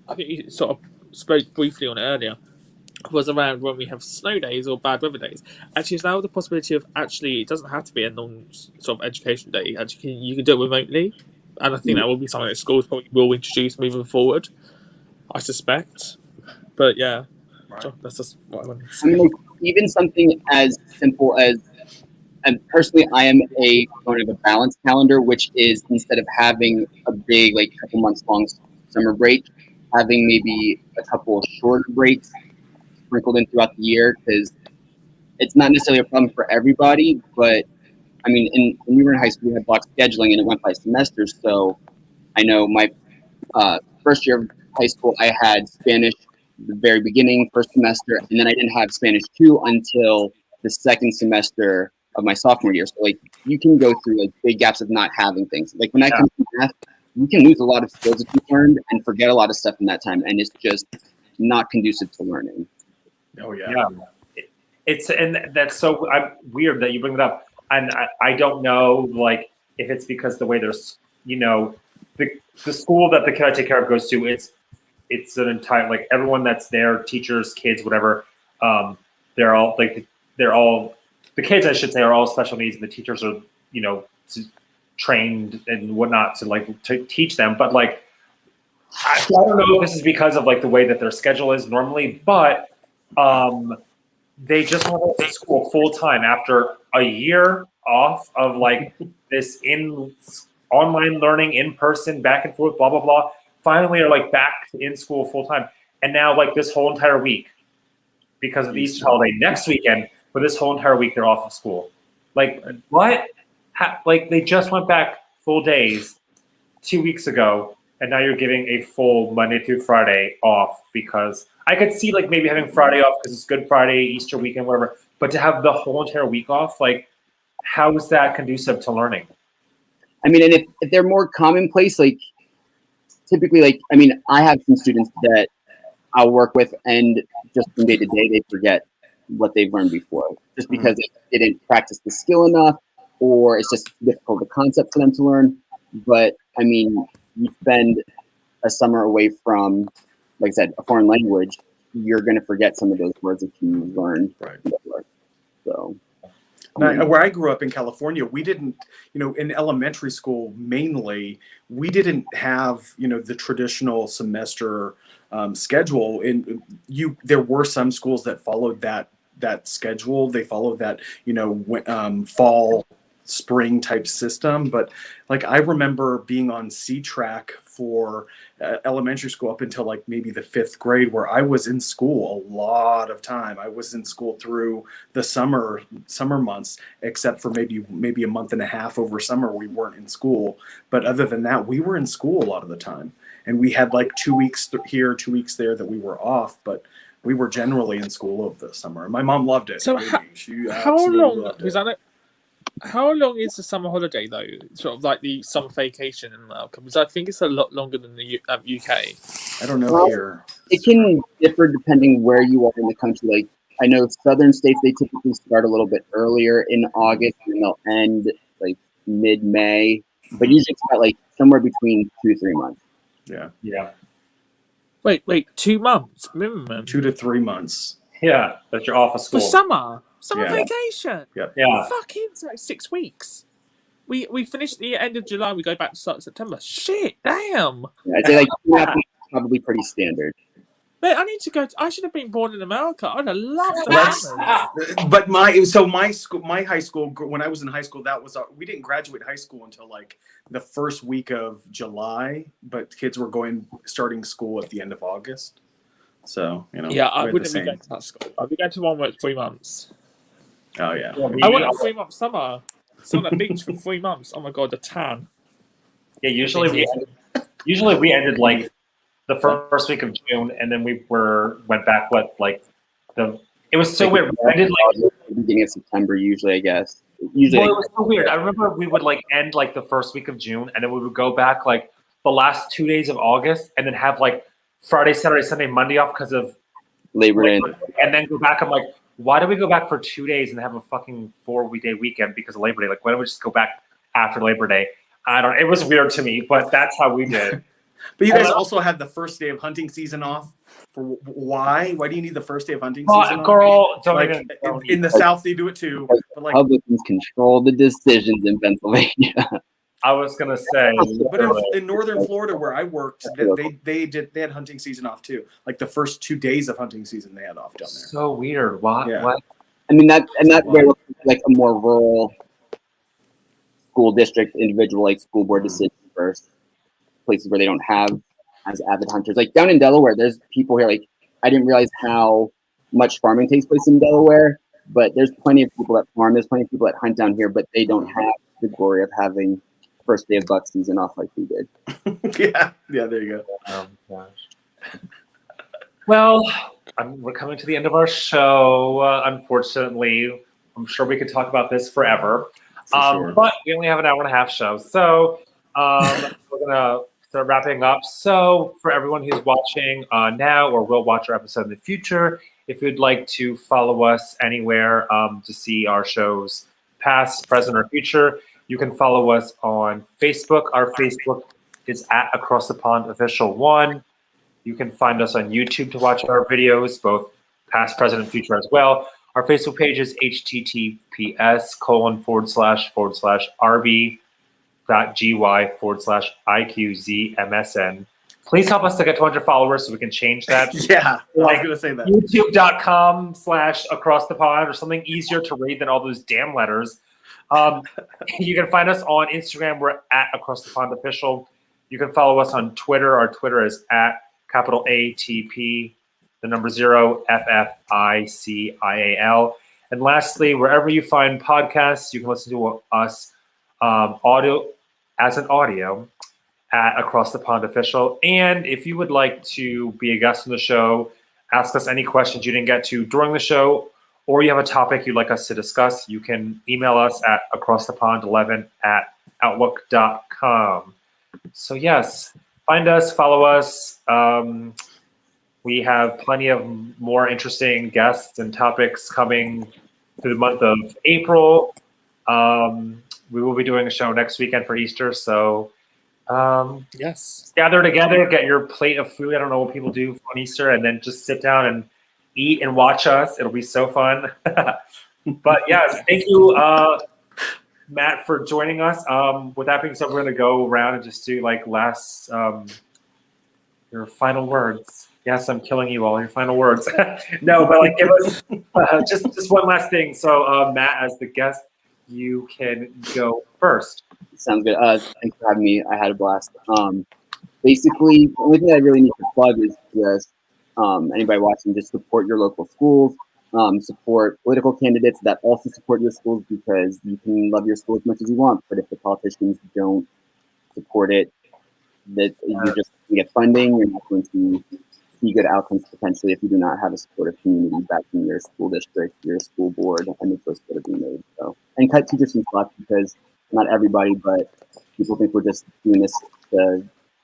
I think you sort of spoke briefly on it earlier. Was around when we have snow days or bad weather days. Actually, it's now the possibility of it doesn't have to be a non sort of education day. Actually, you can do it remotely, and I think that will be something that schools probably will introduce moving forward. I suspect, but yeah, so that's just what I wanted to say. I mean, like, even something as simple as, and personally, I am a proponent of a balanced calendar, which is instead of having a big, like, couple months long summer break, having maybe a couple of shorter breaks sprinkled in throughout the year, because it's not necessarily a problem for everybody. But I mean, when we were in high school, we had block scheduling and it went by semesters. So I know my first year of high school, I had Spanish the very beginning, first semester, and then I didn't have Spanish 2 until the second semester of my sophomore year. So like you can go through like big gaps of not having things. Like when I come to math, you can lose a lot of skills that you learned and forget a lot of stuff in that time, and it's just not conducive to learning. Oh yeah. It's and that's so weird that you bring it up, and I don't know like if it's because the way there's the school that the kid I take care of goes to, it's an entire like everyone that's there, teachers, kids, whatever, they're all the kids I should say are all special needs, and the teachers are trained and whatnot to teach them, but like I don't know if this is because of like the way that their schedule is normally, but they just went to school full time after a year off of like this online learning, in person, back and forth, blah blah blah. Finally, are like back in school full time, and now like this whole entire week, because of the Easter holiday next weekend, for this whole entire week they're off of school. Like what? Like they just went back full days 2 weeks ago, and now you're giving a full Monday through Friday off, because I could see like maybe having Friday off because it's Good Friday, Easter weekend, whatever. But to have the whole entire week off, like, how is that conducive to learning? I mean, and if they're more commonplace, like typically, like, I mean, I have some students that I'll work with, and just from day to day, they forget what they've learned before, just because they didn't practice the skill enough, or it's just difficult, the concept for them to learn. But I mean, you spend a summer away from, like I said, a foreign language, you're going to forget some of those words that you learned. Right. So, where I grew up in California, we didn't, in elementary school mainly, we didn't have, the traditional semester schedule. There were some schools that followed that schedule. They followed that, fall, spring type system. But like I remember being on C-track for elementary school up until like maybe the 5th grade, where I was in school a lot of time. I was in school through the summer months, except for maybe a month and a half over summer we weren't in school. But other than that, we were in school a lot of the time, and we had like 2 weeks here, 2 weeks there that we were off, but we were generally in school over the summer. And my mom loved it. So how long was that? How long is the summer holiday though? Sort of like the summer vacation in America, because I think it's a lot longer than the UK. I don't know here. It can differ depending where you are in the country. Like I know southern states, they typically start a little bit earlier in August, and they'll end like mid-May. But usually it's about like somewhere between 2 to 3 months. Yeah. Wait, 2 months minimum. 2 to 3 months. Yeah, that you're off of school. For summer Yeah. vacation. Yeah. Fucking it's like 6 weeks. We finish at the end of July. We go back to start of September. Shit, damn. Yeah, I'd say like 2 months is probably pretty standard. Mate, I need to go. I should have been born in America. I'd have loved that. But my high school, when I was in high school, we didn't graduate high school until like the first week of July, but kids were starting school at the end of August. So, Yeah, I wouldn't be going to that school. I'd be going to one where it's 3 months. Oh, yeah. I want a 3-month summer. Sit on the beach for 3 months. Oh my god, the tan. Yeah, usually we ended like the first week of June, and then we went back it was so weird. We ended like beginning of September usually, I guess. Well, it was so weird. I remember we would like end like the first week of June, and then we would go back like the last 2 days of August, and then have like Friday, Saturday, Sunday, Monday off because of Labor Day, and then go back. I'm like, why do we go back for 2 days and have a fucking 4-day weekend because of Labor Day? Like, why don't we just go back after Labor Day? I don't. It was weird to me, but that's how we did. But you guys also had the first day of hunting season off. For why? Why do you need the first day of hunting season off? Girl, in the South they do it too. But like Republicans control the decisions in Pennsylvania. I was gonna say, but in northern Florida where I worked, they had hunting season off too. Like the first 2 days of hunting season they had off down there. So weird. Why? Yeah. What? I mean that's where like a more rural school district individual like school board decision versus places where they don't have as avid hunters. Like down in Delaware, there's people here. Like I didn't realize how much farming takes place in Delaware, but there's plenty of people that farm. There's plenty of people that hunt down here, but they don't have the glory of having first day of buck season off like we did. Yeah, there you go. Oh gosh. Well, we're coming to the end of our show. Unfortunately, I'm sure we could talk about this forever, Sure. but we only have an hour and a half show, so we're gonna start wrapping up. So, for everyone who's watching now or will watch our episode in the future, if you'd like to follow us anywhere to see our shows, past, present, or future, you can follow us on Facebook. Our Facebook is at Across the Pond Official 1. You can find us on YouTube to watch our videos, both past, present, and future as well. Our Facebook page is https://rb.gy/IQZMSN. Please help us to get to 100 followers so we can change that. Yeah, I was gonna say that. YouTube.com/acrossthepond or something easier to read than all those damn letters. You can find us on Instagram. We're at Across the Pond Official. You can follow us on Twitter. Our Twitter is at _ATP, the number 0 FFICIAL. And lastly, wherever you find podcasts, you can listen to us audio at Across the Pond Official. And if you would like to be a guest on the show, ask us any questions you didn't get to during the show, or you have a topic you'd like us to discuss, you can email us at acrossthepond11@outlook.com. So yes, find us, follow us. We have plenty of more interesting guests and topics coming through the month of April. We will be doing a show next weekend for Easter, so Yes. gather together, get your plate of food. I don't know what people do on Easter, and then just sit down and eat and watch us. It'll be so fun. But yes, thank you, Matt, for joining us. With that being said, we're going to go around and just do like last your final words. Yes, I'm killing you all. Your final words. No, but like give us just one last thing. So Matt, as the guest, you can go first. Sounds good. Thanks for having me. I had a blast. Basically, the only thing I really need to plug is just anybody watching, just support your local schools, support political candidates that also support your schools, because you can love your school as much as you want, but if the politicians don't support it, that you're just going to get funding. You're not going to see good outcomes potentially if you do not have a supportive community back in your school district, your school board, and the choices that are being made. So, and cut teachers some slack, because not everybody, but people think we're just doing this to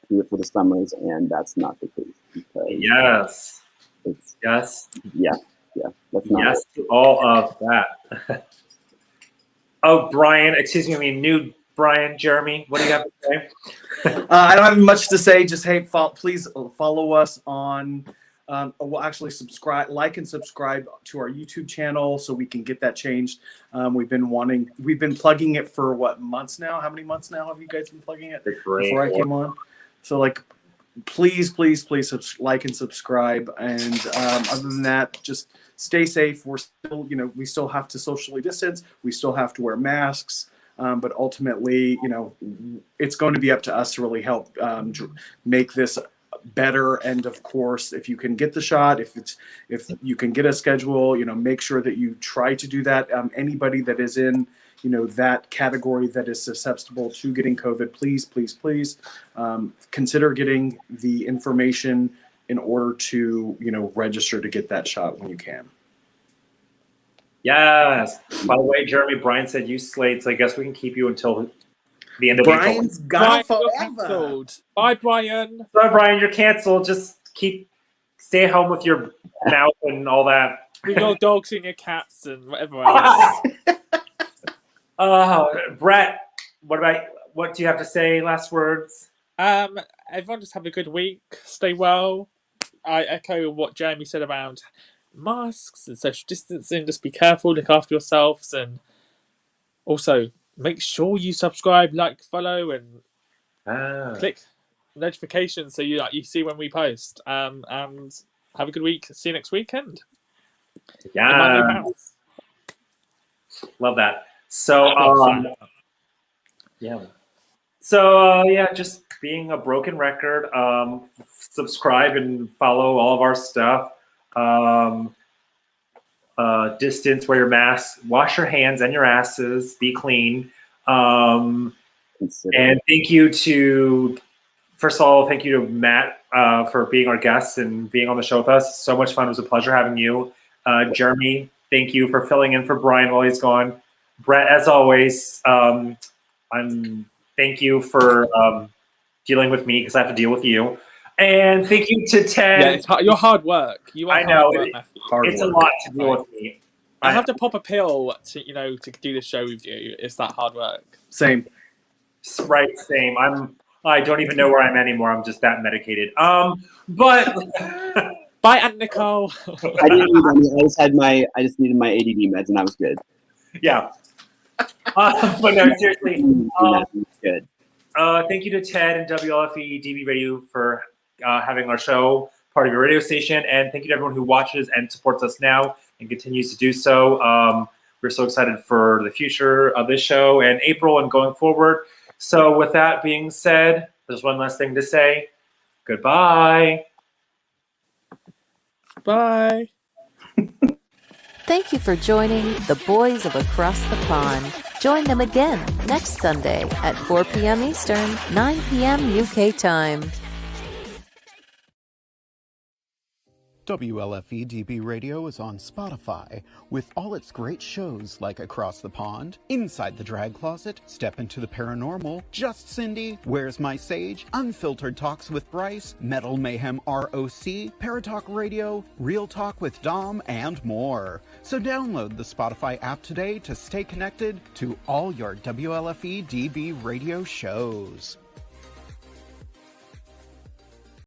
do it for the summers, and that's not the case. Because Yes. it's Yes. yeah. That's not Yes to all of that. Oh, Brian, excuse me, new Brian, Jeremy, what do you have to say? I don't have much to say. Just hey, please follow us on. Well, actually, like and subscribe to our YouTube channel so we can get that changed. We've been plugging it for what, months now? How many months now have you guys been plugging it before I came on? So like, please like and subscribe. And other than that, just stay safe. We're still, we still have to socially distance. We still have to wear masks. But ultimately, it's going to be up to us to really help make this better. And of course, if you can get the shot, if you can get a schedule, make sure that you try to do that. Anybody that is in, that category that is susceptible to getting COVID, please consider getting the information in order to, register to get that shot when you can. Yes. By the way, Jeremy, Brian said you slayed, so I guess we can keep you until the end of Brian's April. gone Brian, you're forever. cancelled. Bye, Brian. Sorry, Brian, you're canceled. Just stay at home with your mouth and all that. With your dogs and your cats and whatever else. Brett, what do you have to say? Last words? Everyone just have a good week. Stay well. I echo what Jeremy said around masks and social distancing. Just be careful, look after yourselves, and also make sure you subscribe, like, follow, and click notifications so you see when we post. And have a good week. See you next weekend. Yeah, in my new house. Love that. So just being a broken record. Subscribe and follow all of our stuff. Distance, wear your mask, wash your hands and your asses, be clean. And thank you to, first of all, thank you to Matt for being our guest and being on the show with us. So much fun. It was a pleasure having you. Jeremy, thank you for filling in for Brian while he's gone. Brett, as always, thank you for dealing with me because I have to deal with you. And thank you to Ted. Yeah, it's your hard work. I know it's a lot to deal with me. I have to pop a pill to to do this show with you. It's that hard work. Same. Right, same. I don't even know where I'm anymore. I'm just that medicated. But bye, Aunt Nicole. I didn't need any. I just needed my ADD meds, and I was good. Yeah. But no, seriously. Good. Thank you to Ted and WLFE DB Radio for having our show part of your radio station, and thank you to everyone who watches and supports us now and continues to do so. We're so excited for the future of this show and April and going forward. So with that being said, there's one last thing to say. Goodbye. Bye. Thank you for joining the Boys of Across the Pond. Join them again next Sunday at 4 p.m. Eastern, 9 p.m. UK time. WLFE DB Radio is on Spotify with all its great shows like Across the Pond, Inside the Drag Closet, Step into the Paranormal, Just Cindy, Where's My Sage, Unfiltered Talks with Bryce, Metal Mayhem ROC, Paratalk Radio, Real Talk with Dom, and more. So download the Spotify app today to stay connected to all your WLFE DB Radio shows.